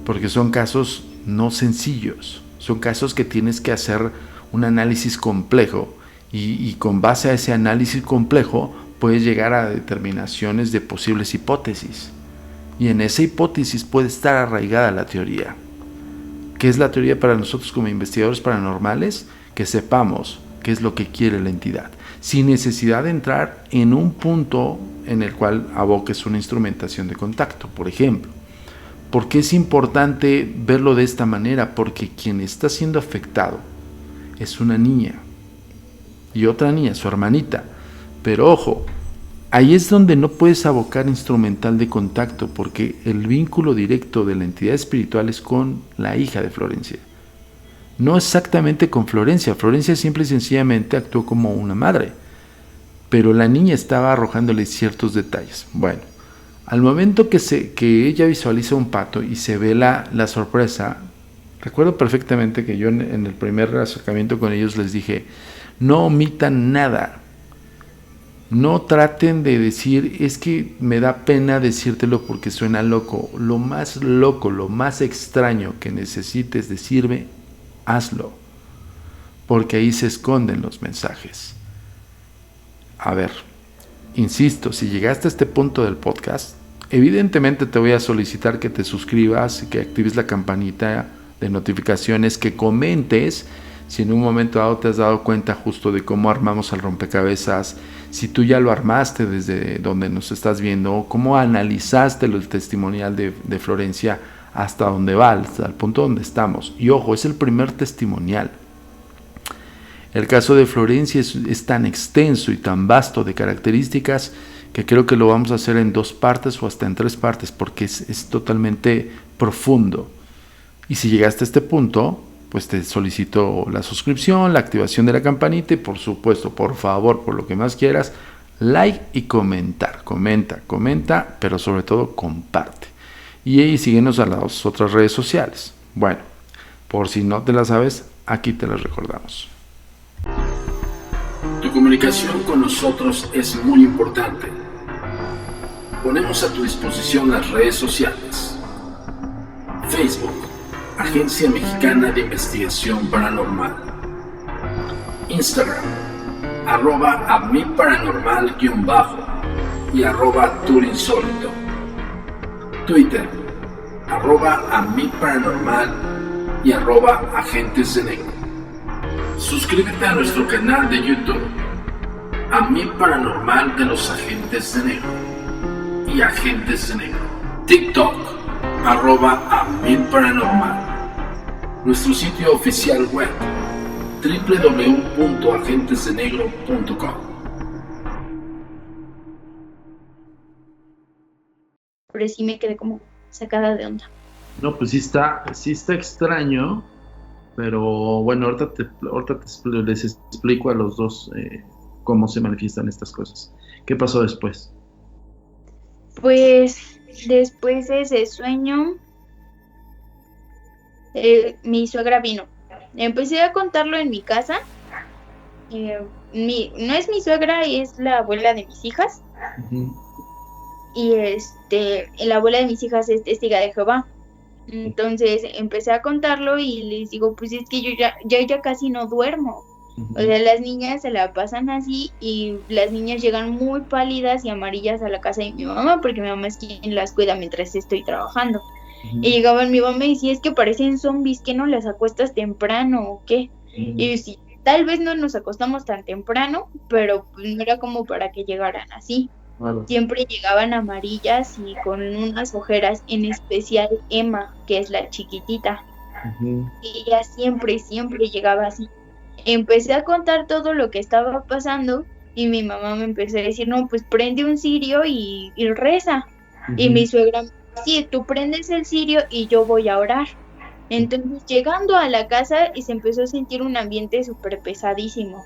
porque son casos no sencillos, son casos que tienes que hacer un análisis complejo y con base a ese análisis complejo puedes llegar a determinaciones de posibles hipótesis, y en esa hipótesis puede estar arraigada la teoría. ¿Qué es la teoría para nosotros como investigadores paranormales? Que sepamos qué es lo que quiere la entidad, sin necesidad de entrar en un punto en el cual aboques una instrumentación de contacto, por ejemplo. ¿Por qué es importante verlo de esta manera? Porque quien está siendo afectado es una niña y otra niña, su hermanita. Pero ojo, ahí es donde no puedes abocar instrumental de contacto, porque el vínculo directo de la entidad espiritual es con la hija de Florencia. No exactamente con Florencia. Florencia simple y sencillamente actuó como una madre, pero la niña estaba arrojándole ciertos detalles. Bueno, al momento que ella visualiza un pato y se ve la sorpresa, recuerdo perfectamente que yo en el primer acercamiento con ellos les dije, no omitan nada. No traten de decir, es que me da pena decírtelo porque suena loco. Lo más extraño que necesites decirme, hazlo, porque ahí se esconden los mensajes. A ver, insisto, si llegaste a este punto del podcast, evidentemente te voy a solicitar que te suscribas, que actives la campanita de notificaciones, que comentes si en un momento dado te has dado cuenta justo de cómo armamos el rompecabezas, si tú ya lo armaste desde donde nos estás viendo, cómo analizaste el testimonial de Florencia hasta donde va, hasta el punto donde estamos. Y ojo, es el primer testimonial. El caso de Florencia es tan extenso y tan vasto de características que creo que lo vamos a hacer en 2 partes o hasta en 3 partes, porque es totalmente profundo. Y si llegaste a este punto, pues te solicito la suscripción, la activación de la campanita y por supuesto, por favor, por lo que más quieras, like y comentar. Comenta, pero sobre todo comparte. Y ahí síguenos a las otras redes sociales. Bueno, por si no te las sabes, aquí te las recordamos.
Tu comunicación con nosotros es muy importante. Ponemos a tu disposición las redes sociales. Facebook, Agencia Mexicana de Investigación Paranormal. Instagram, @amiparanormal_ y @turinsólito. Twitter, @amiparanormal y @agentesdenegro. Suscríbete a nuestro canal de YouTube, Ambiente Paranormal de los Agentes de Negro y Agentes de Negro. TikTok, @Ambiente Paranormal. Nuestro sitio oficial web, www.agentesdenegro.com.
Pero sí me quedé como sacada de onda.
No, pues sí está extraño, pero bueno, les explico a los dos cómo se manifiestan estas cosas. ¿Qué pasó después?
Pues después de ese sueño, mi suegra vino. Empecé a contarlo en mi casa. No es mi suegra, es la abuela de mis hijas.
Uh-huh.
Y la abuela de mis hijas es testiga de Jehová. Entonces empecé a contarlo y les digo, pues es que yo ya casi no duermo. Uh-huh. O sea, las niñas se la pasan así y las niñas llegan muy pálidas y amarillas a la casa de mi mamá, porque mi mamá es quien las cuida mientras estoy trabajando. Uh-huh. Y llegaban mi mamá y decía, es que parecen zombies, ¿que no las acuestas temprano o qué? Uh-huh. Y sí, tal vez no nos acostamos tan temprano, pero pues no era como para que llegaran así. Vale. Siempre llegaban amarillas y con unas ojeras, en especial Emma, que es la chiquitita. Uh-huh. Y ella siempre llegaba así. Empecé a contar todo lo que estaba pasando y mi mamá me empezó a decir, no, pues prende un cirio y reza. Uh-huh. Y mi suegra, sí, tú prendes el cirio y yo voy a orar. Entonces, llegando a la casa, y se empezó a sentir un ambiente súper pesadísimo.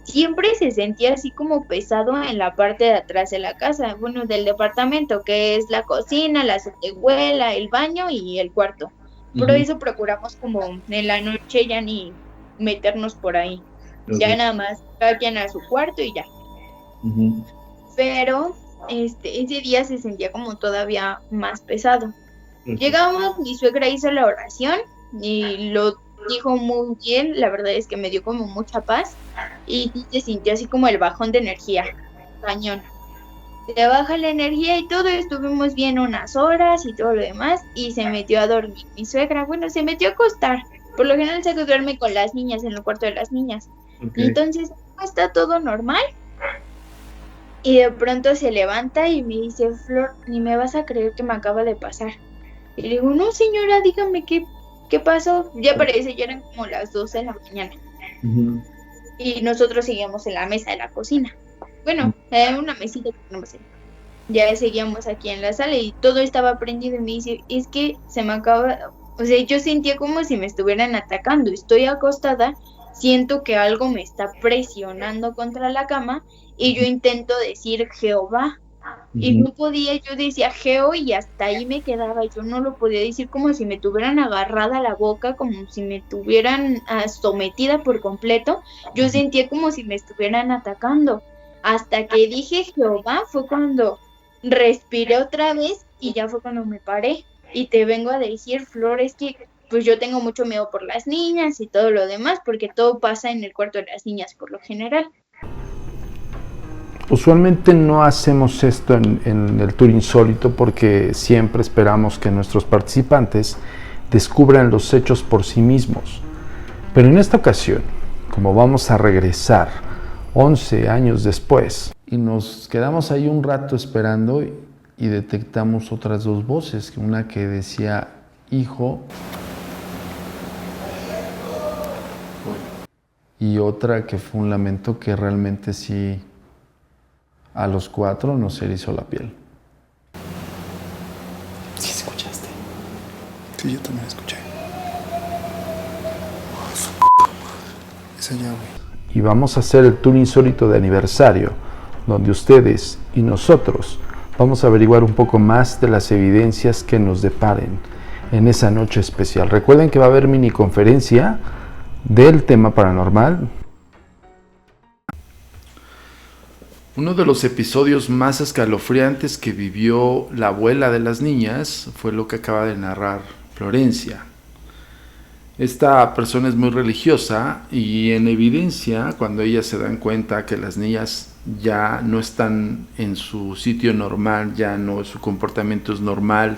Siempre se sentía así como pesado en la parte de atrás de la casa, bueno, del departamento, que es la cocina, la azotehuela, el baño y el cuarto. Por uh-huh. Eso procuramos como en la noche ya ni meternos por ahí. Okay. Ya nada más, cada quien a su cuarto y ya. Uh-huh. Pero ese día se sentía como todavía más pesado. Uh-huh. Llegamos, mi suegra hizo la oración y lo dijo muy bien, la verdad es que me dio como mucha paz y se sintió así como el bajón de energía, cañón. Se baja la energía y todo, estuvimos bien unas horas y todo lo demás y se metió a dormir. Mi suegra, bueno, se metió a acostar, por lo general se duerme con las niñas en el cuarto de las niñas. Okay. Entonces está todo normal y de pronto se levanta y me dice, Flor, ni me vas a creer que me acaba de pasar. Y le digo, no señora, dígame qué pasó. Ya parece, ya eran como las 12 de la mañana. Uh-huh. Y nosotros seguíamos en la mesa de la cocina. Bueno, era una mesita que no sé. Ya seguíamos aquí en la sala y todo estaba prendido y me dice, es que se me acaba, o sea, yo sentía como si me estuvieran atacando. Estoy acostada, siento que algo me está presionando contra la cama y yo intento decir Jehová. Y no podía, yo decía Geo y hasta ahí me quedaba, yo no lo podía decir, como si me tuvieran agarrada la boca, como si me tuvieran sometida por completo. Yo sentía como si me estuvieran atacando. Hasta que dije Jehová fue cuando respiré otra vez y ya fue cuando me paré. Y te vengo a decir, Flor, es que pues yo tengo mucho miedo por las niñas y todo lo demás, porque todo pasa en el cuarto de las niñas por lo general.
Usualmente no hacemos esto en el tour insólito porque siempre esperamos que nuestros participantes descubran los hechos por sí mismos. Pero en esta ocasión, como vamos a regresar 11 años después y nos quedamos ahí un rato esperando y detectamos otras dos voces, una que decía hijo y otra que fue un lamento que realmente sí, a los 4 nos erizó la piel.
¿Sí escuchaste? Sí, yo también escuché. Esa llave.
Y vamos a hacer el tour insólito de aniversario, donde ustedes y nosotros vamos a averiguar un poco más de las evidencias que nos deparen en esa noche especial. Recuerden que va a haber mini conferencia del tema paranormal. Uno de los episodios más escalofriantes que vivió la abuela de las niñas fue lo que acaba de narrar Florencia. Esta persona es muy religiosa y en evidencia, cuando ellas se dan cuenta que las niñas ya no están en su sitio normal, ya no, su comportamiento es normal,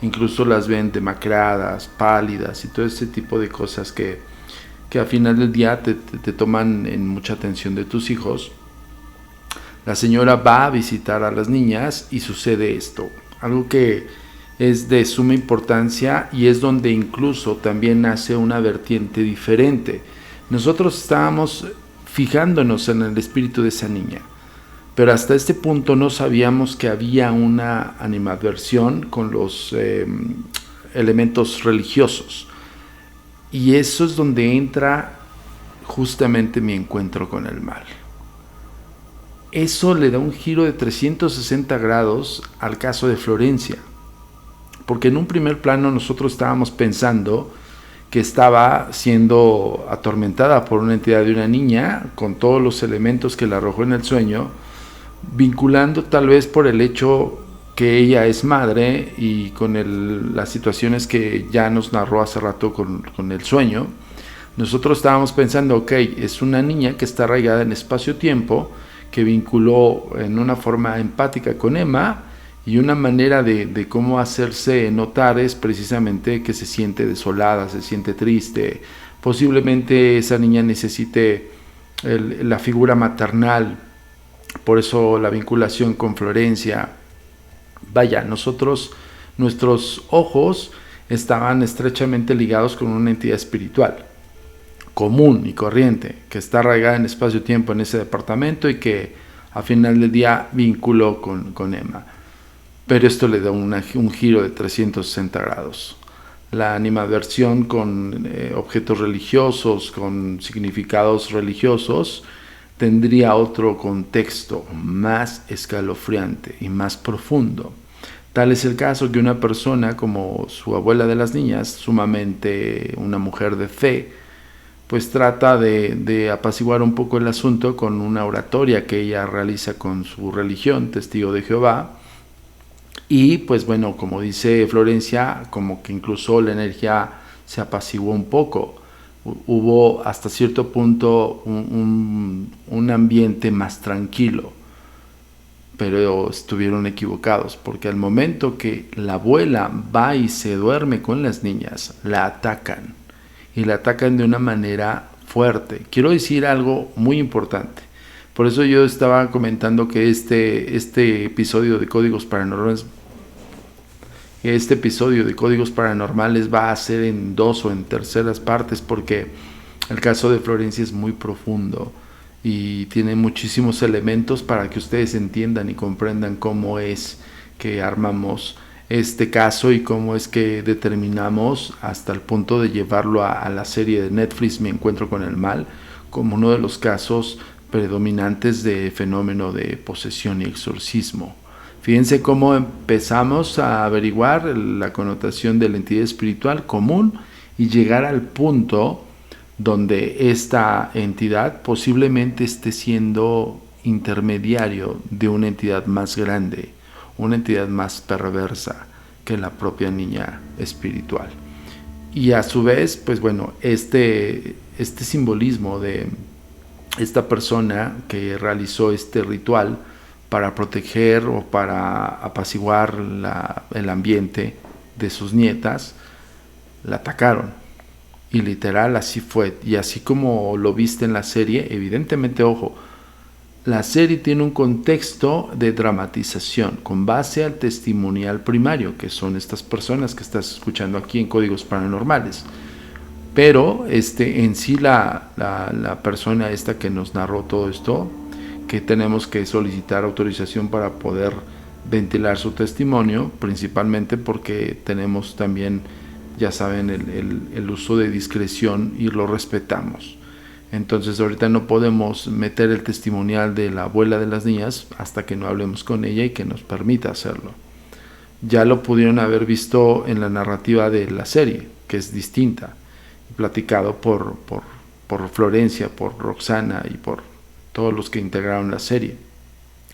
incluso las ven demacradas, pálidas y todo ese tipo de cosas que que al final del día te toman en mucha atención de tus hijos. La señora va a visitar a las niñas y sucede esto, algo que es de suma importancia y es donde incluso también nace una vertiente diferente. Nosotros estábamos fijándonos en el espíritu de esa niña, pero hasta este punto no sabíamos que había una animadversión con los elementos religiosos. Y eso es donde entra justamente mi encuentro con el mal. Eso le da un giro de 360 grados al caso de Florencia, porque en un primer plano nosotros estábamos pensando que estaba siendo atormentada por una entidad de una niña, con todos los elementos que la arrojó en el sueño, vinculando tal vez por el hecho que ella es madre y con las situaciones que ya nos narró hace rato con el sueño. Nosotros estábamos pensando, ok, es una niña que está arraigada en espacio-tiempo, que vinculó en una forma empática con Emma, y una manera de cómo hacerse notar es precisamente que se siente desolada, se siente triste. Posiblemente esa niña necesite la figura maternal, por eso la vinculación con Florencia. Vaya, nuestros ojos estaban estrechamente ligados con una entidad espiritual común y corriente, que está arraigada en espacio-tiempo en ese departamento y que a final del día vinculó con Emma. Pero esto le da un giro de 360 grados. La animadversión con objetos religiosos, con significados religiosos, tendría otro contexto más escalofriante y más profundo. Tal es el caso que una persona como su abuela de las niñas, sumamente una mujer de fe, pues trata de apaciguar un poco el asunto con una oratoria que ella realiza con su religión, Testigo de Jehová. Y pues bueno, como dice Florencia, como que incluso la energía se apaciguó un poco. Hubo hasta cierto punto un ambiente más tranquilo, pero estuvieron equivocados, porque al momento que la abuela va y se duerme con las niñas, la atacan, y la atacan de una manera fuerte. Quiero decir algo muy importante, por eso yo estaba comentando que este episodio de Códigos Paranormales va a ser en 2 o en terceras partes, porque el caso de Florencia es muy profundo y tiene muchísimos elementos para que ustedes entiendan y comprendan cómo es que armamos este caso y cómo es que determinamos hasta el punto de llevarlo a la serie de Netflix Mi Encuentro con el Mal como uno de los casos predominantes de fenómeno de posesión y exorcismo. Fíjense cómo empezamos a averiguar la connotación de la entidad espiritual común y llegar al punto donde esta entidad posiblemente esté siendo intermediario de una entidad más grande, una entidad más perversa que la propia niña espiritual. Y a su vez, pues bueno, este simbolismo de esta persona que realizó este ritual para proteger o para apaciguar el ambiente de sus nietas, la atacaron. Y literal así fue. Y así como lo viste en la serie, evidentemente, ojo, la serie tiene un contexto de dramatización con base al testimonial primario, que son estas personas que estás escuchando aquí en Códigos Paranormales. Pero en sí la persona esta que nos narró todo esto, que tenemos que solicitar autorización para poder ventilar su testimonio, principalmente porque tenemos también, ya saben, el uso de discreción y lo respetamos. Entonces ahorita no podemos meter el testimonial de la abuela de las niñas hasta que no hablemos con ella y que nos permita hacerlo. Ya lo pudieron haber visto en la narrativa de la serie, que es distinta, platicado por Florencia, por Roxana y por todos los que integraron la serie,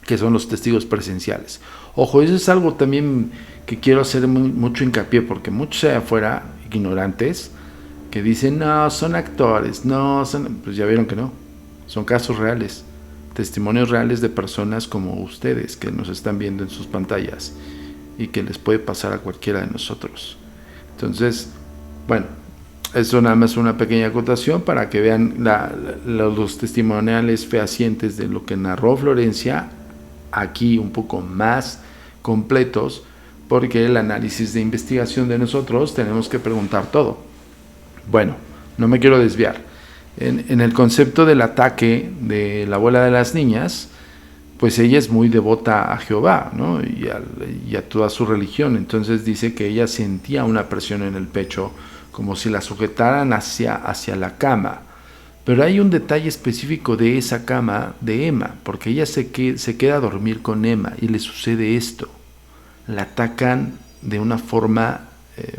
que son los testigos presenciales. Ojo, eso es algo también que quiero hacer mucho hincapié, porque muchos allá afuera, ignorantes, que dicen, no, son actores, no, pues ya vieron que no, son casos reales, testimonios reales de personas como ustedes, que nos están viendo en sus pantallas, y que les puede pasar a cualquiera de nosotros. Entonces, bueno, Eso nada más una pequeña acotación para que vean los testimoniales fehacientes de lo que narró Florencia, aquí un poco más completos, porque el análisis de investigación de nosotros tenemos que preguntar todo. Bueno, no me quiero desviar. En el concepto del ataque de la abuela de las niñas, pues ella es muy devota a Jehová, ¿no? y a toda su religión. Entonces dice que ella sentía una presión en el pecho, como si la sujetaran hacia la cama. Pero hay un detalle específico de esa cama de Emma, porque ella se queda a dormir con Emma y le sucede esto. La atacan de una forma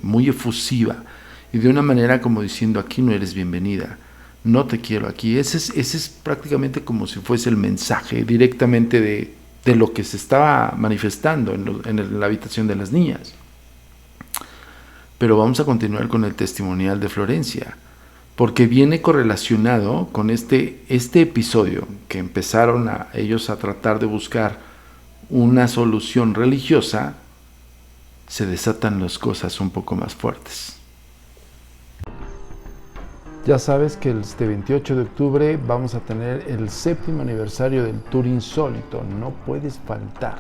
muy efusiva y de una manera como diciendo: aquí no eres bienvenida, no te quiero aquí. Ese es prácticamente como si fuese el mensaje directamente de lo que se estaba manifestando en la habitación de las niñas. Pero vamos a continuar con el testimonial de Florencia, porque viene correlacionado con este episodio que empezaron ellos a tratar de buscar una solución religiosa. Se desatan las cosas un poco más fuertes. Ya sabes que este 28 de octubre vamos a tener el 7º aniversario del Tour Insólito. No puedes faltar.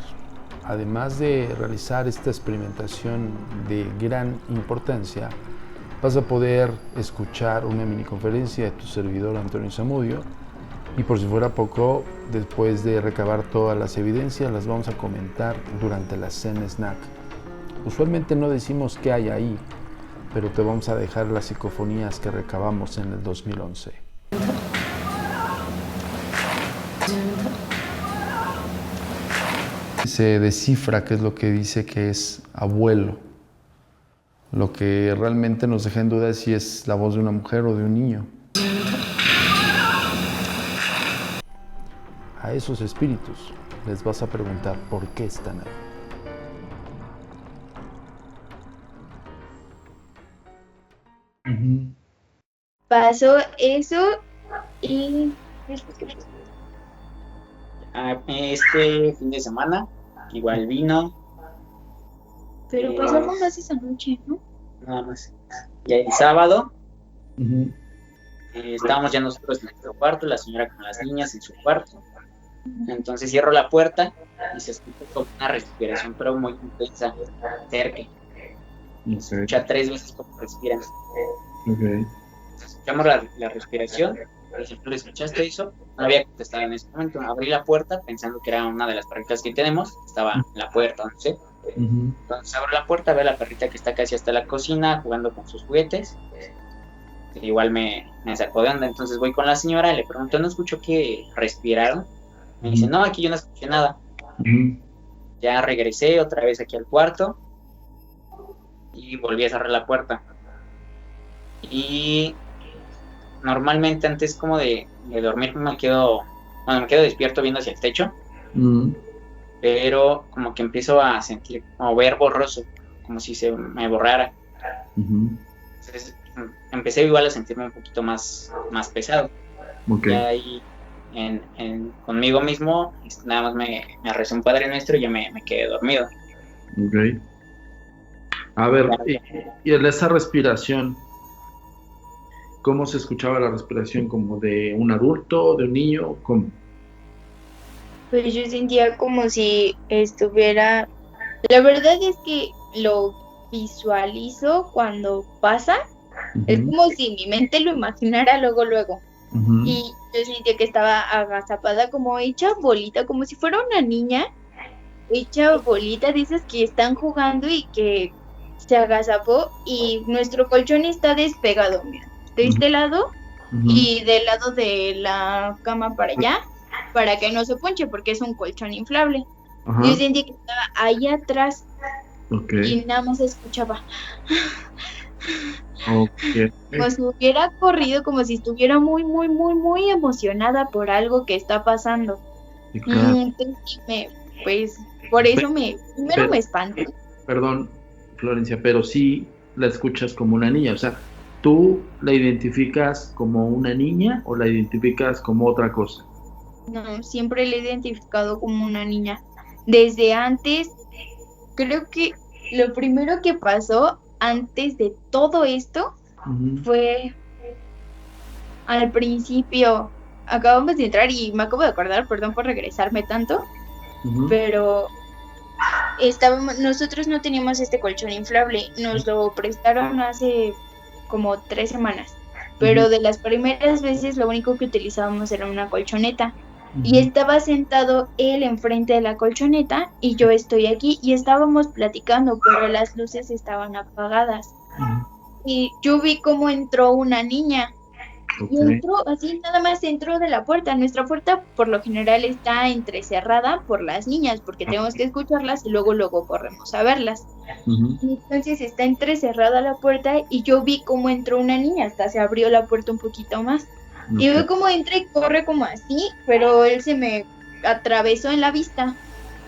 Además de realizar esta experimentación de gran importancia, vas a poder escuchar una miniconferencia de tu servidor Antonio Zamudio, y por si fuera poco, después de recabar todas las evidencias, las vamos a comentar durante la cena snack. Usualmente no decimos qué hay ahí, pero te vamos a dejar las psicofonías que recabamos en el 2011. Se descifra qué es lo que dice que es abuelo. Lo que realmente nos deja en duda es si es la voz de una mujer o de un niño. A esos espíritus les vas a preguntar por qué están ahí.
Pasó eso y...
Este fin de semana, igual vino.
Pero pasó más esa noche, ¿no?
Nada más. Ya el sábado, estábamos ya nosotros en nuestro cuarto, la señora con las niñas en su cuarto. Entonces cierro la puerta y se escucha como una respiración, pero muy intensa, cerca. Se escucha 3 veces como respiran. Escuchamos la respiración. ¿Tú le escuchaste eso? No había contestado en ese momento. Abrí la puerta pensando que era una de las perritas que tenemos. Estaba en la puerta, no sé. Entonces abro la puerta, veo a la perrita que está casi hasta la cocina jugando con sus juguetes. Igual me sacó de onda. Entonces voy con la señora, le pregunto: ¿no escucho que respiraron? Me dice: no, aquí yo no escuché nada. Ya regresé otra vez aquí al cuarto y volví a cerrar la puerta. Y normalmente antes como de dormir me quedo despierto viendo hacia el techo, pero como que empiezo a sentir, como ver borroso, como si se me borrara. Entonces empecé igual a sentirme un poquito más pesado. Y ahí conmigo mismo nada más me recé un Padre Nuestro y ya me quedé dormido.
A ver, y en esa respiración, ¿cómo se escuchaba la respiración? ¿Como de un adulto, de un niño? ¿Cómo?
Pues yo sentía como si estuviera... La verdad es que lo visualizo cuando pasa. Es como si mi mente lo imaginara luego. Y yo sentía que estaba agazapada, como hecha bolita, como si fuera una niña hecha bolita de esas que están jugando y que se agazapó, y nuestro colchón está despegado, mira, de este lado y del lado de la cama para allá, para que no se ponche porque es un colchón inflable. Yo sentí que estaba ahí atrás y nada más escuchaba como si hubiera corrido, como si estuviera muy emocionada por algo que está pasando. Entonces, pues por eso primero me espanté.
Perdón, Florencia, pero sí la escuchas como una niña. O sea, ¿tú la identificas como una niña o la identificas como otra cosa?
No, siempre la he identificado como una niña. Desde antes, creo que lo primero que pasó antes de todo esto Fue al principio, acabamos de entrar y me acabo de acordar, perdón por regresarme tanto, pero nosotros no teníamos este colchón inflable, nos lo prestaron hace como 3 semanas, pero de las primeras veces lo único que utilizábamos era una colchoneta. Y estaba sentado él enfrente de la colchoneta y yo estoy aquí y estábamos platicando, pero las luces estaban apagadas. Y yo vi cómo entró una niña. Y entró, así nada más entró de la puerta. Nuestra puerta por lo general está entrecerrada por las niñas, porque tenemos que escucharlas y luego corremos a verlas. Entonces está entrecerrada la puerta y yo vi cómo entró una niña, hasta se abrió la puerta un poquito más. Y veo cómo entra y corre como así, pero él se me atravesó en la vista.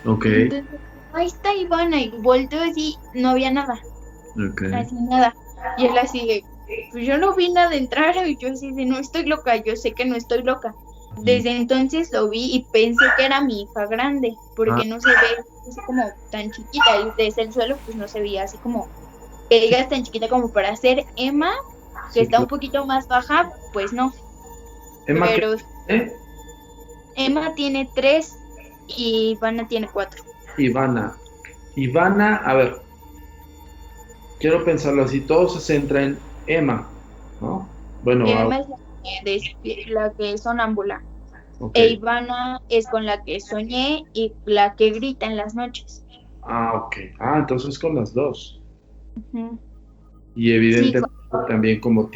Entonces, ahí está Ivana, y volteó así, no había nada. Así nada. Y él así, pues yo no vi nada entrar, y yo así de, no estoy loca, yo sé que no estoy loca. Desde entonces lo vi y pensé que era mi hija grande, porque no se ve así como tan chiquita, y desde el suelo pues no se veía así como que digas tan chiquita como para ser Emma, que está un poquito más baja, pues no.
Emma,
pero Emma tiene 3 y Ivana tiene 4.
Ivana, a ver, quiero pensarlo así, todo se centra en Emma, ¿no? Bueno,
Emma es la que es sonámbula. E Ivana es con la que soñé y la que grita en las noches.
Entonces con las dos. Y evidentemente también como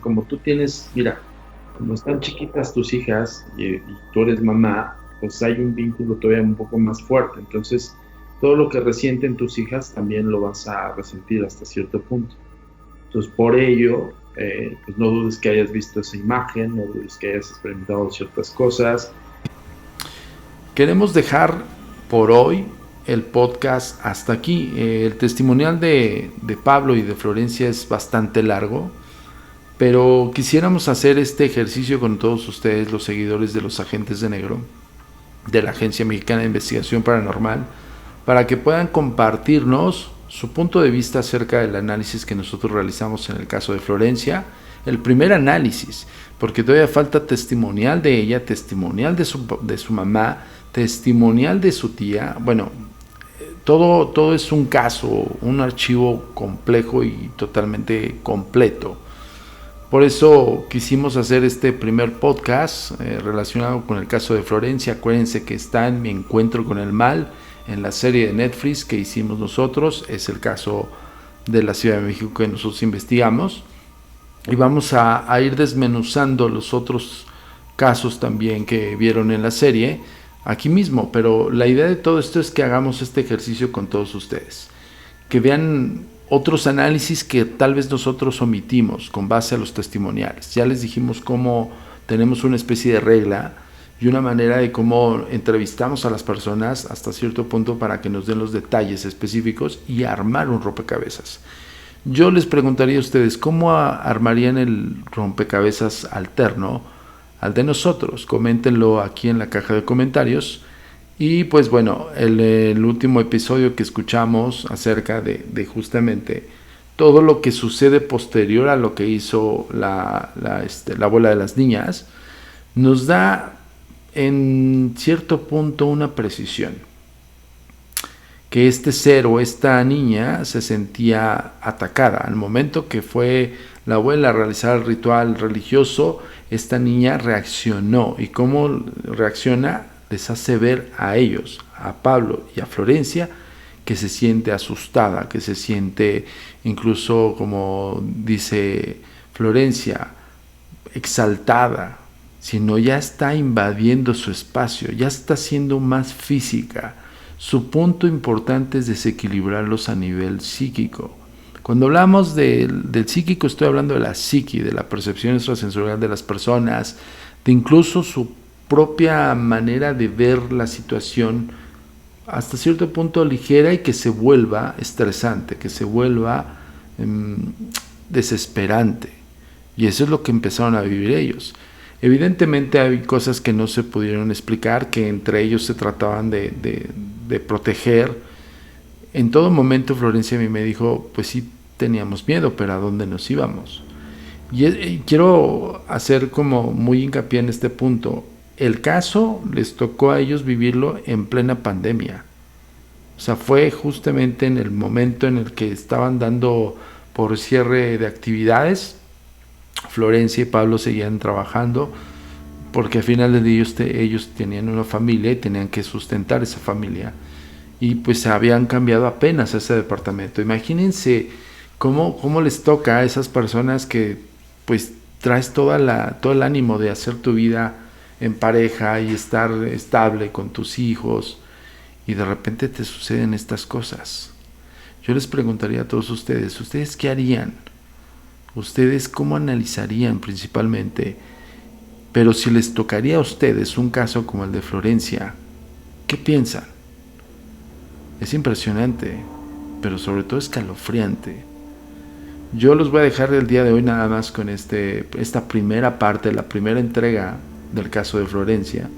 como tú tienes, mira, como están chiquitas tus hijas y tú eres mamá, pues hay un vínculo todavía un poco más fuerte. Entonces, todo lo que resienten tus hijas también lo vas a resentir hasta cierto punto. Entonces, por ello, pues no dudes que hayas visto esa imagen, no dudes que hayas experimentado ciertas cosas.
Queremos dejar por hoy el podcast hasta aquí. El testimonial de Pablo y de Florencia es bastante largo, pero quisiéramos hacer este ejercicio con todos ustedes, los seguidores de los Agentes de Negro, de la Agencia Mexicana de Investigación Paranormal, para que puedan compartirnos su punto de vista acerca del análisis que nosotros realizamos en el caso de Florencia, el primer análisis, porque todavía falta testimonial de ella, testimonial de su mamá, testimonial de su tía. Bueno, todo es un caso, un archivo complejo y totalmente completo. Por eso quisimos hacer este primer podcast relacionado con el caso de Florencia. Acuérdense que está en Mi Encuentro con el Mal, en la serie de Netflix que hicimos nosotros. Es el caso de la Ciudad de México que nosotros investigamos. Y vamos a ir desmenuzando los otros casos también que vieron en la serie aquí mismo. Pero la idea de todo esto es que hagamos este ejercicio con todos ustedes. Que vean otros análisis que tal vez nosotros omitimos con base a los testimoniales. Ya les dijimos cómo tenemos una especie de regla y una manera de cómo entrevistamos a las personas hasta cierto punto para que nos den los detalles específicos y armar un rompecabezas. Yo les preguntaría a ustedes, ¿cómo armarían el rompecabezas alterno al de nosotros? Coméntenlo aquí en la caja de comentarios. Y pues bueno, el último episodio que escuchamos acerca de justamente todo lo que sucede posterior a lo que hizo la abuela de las niñas, nos da en cierto punto una precisión. Que este ser o esta niña se sentía atacada. Al momento que fue la abuela a realizar el ritual religioso, esta niña reaccionó. ¿Y cómo reacciona? Les hace ver a ellos, a Pablo y a Florencia, que se siente asustada, que se siente incluso, como dice Florencia, exaltada, sino ya está invadiendo su espacio, ya está siendo más física. Su punto importante es desequilibrarlos a nivel psíquico. Cuando hablamos del psíquico, estoy hablando de la psiqui, de la percepción extrasensorial de las personas, de incluso su propia manera de ver la situación hasta cierto punto ligera y que se vuelva estresante, que se vuelva desesperante. Y eso es lo que empezaron a vivir ellos. Evidentemente hay cosas que no se pudieron explicar, que entre ellos se trataban de proteger. En todo momento Florencia a mí me dijo, pues sí, teníamos miedo, pero ¿a dónde nos íbamos? Y quiero hacer como muy hincapié en este punto. El caso les tocó a ellos vivirlo en plena pandemia. O sea, fue justamente en el momento en el que estaban dando por cierre de actividades. Florencia y Pablo seguían trabajando porque al final del día ellos tenían una familia y tenían que sustentar esa familia. Y pues habían cambiado apenas ese departamento. Imagínense cómo les toca a esas personas que pues traes todo el ánimo de hacer tu vida en pareja y estar estable con tus hijos, y de repente te suceden estas cosas. Yo les preguntaría a todos ¿ustedes qué harían? ¿Ustedes cómo analizarían principalmente? Pero si les tocaría a ustedes un caso como el de Florencia, ¿qué piensan? Es impresionante, pero sobre todo escalofriante. Yo los voy a dejar el día de hoy nada más con esta primera parte, la primera entrega del caso de Florencia.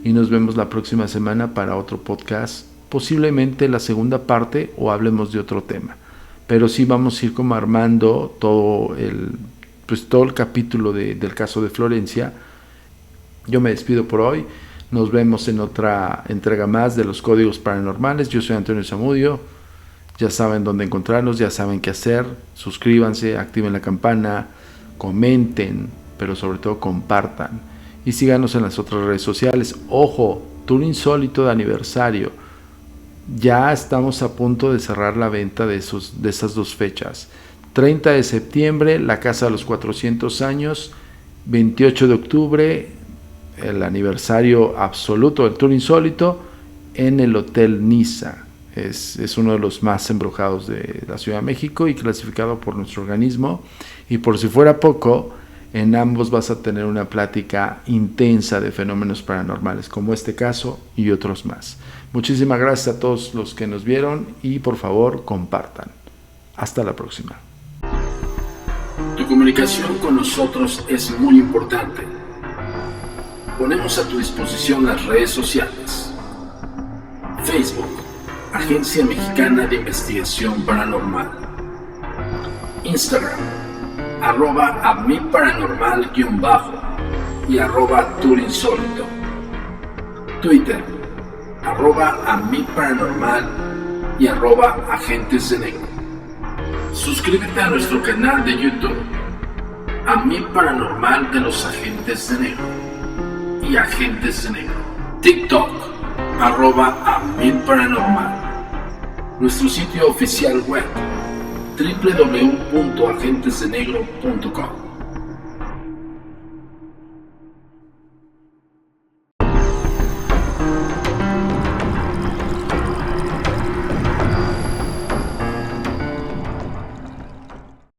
Y nos vemos la próxima semana para otro podcast, posiblemente la segunda parte o hablemos de otro tema. Pero sí vamos a ir como armando todo el capítulo del caso de Florencia. Yo me despido por hoy. Nos vemos en otra entrega más de los Códigos Paranormales. Yo soy Antonio Zamudio. Ya saben dónde encontrarnos, ya saben qué hacer. Suscríbanse, activen la campana, comenten, pero sobre todo compartan. Y síganos en las otras redes sociales. Ojo, Tour Insólito de aniversario. Ya estamos a punto de cerrar la venta de esas dos fechas. 30 de septiembre, la Casa de los 400 años. 28 de octubre, el aniversario absoluto del Tour Insólito en el Hotel Niza. Es uno de los más embrujados de la Ciudad de México y clasificado por nuestro organismo. Y por si fuera poco, en ambos vas a tener una plática intensa de fenómenos paranormales, como este caso y otros más. Muchísimas gracias a todos los que nos vieron y por favor compartan. Hasta la próxima.
Tu comunicación con nosotros es muy importante. Ponemos a tu disposición las redes sociales. Facebook, Agencia Mexicana de Investigación Paranormal. Instagram, @amiparanormal_ y @turinsólito. Twitter, @amiparanormal y @agentes de negro. Suscríbete a nuestro canal de YouTube, A Mí Paranormal de los Agentes de Negro y Agentes de Negro. TikTok, @amiparanormal. Nuestro sitio oficial web, www.agentesdenegro.com.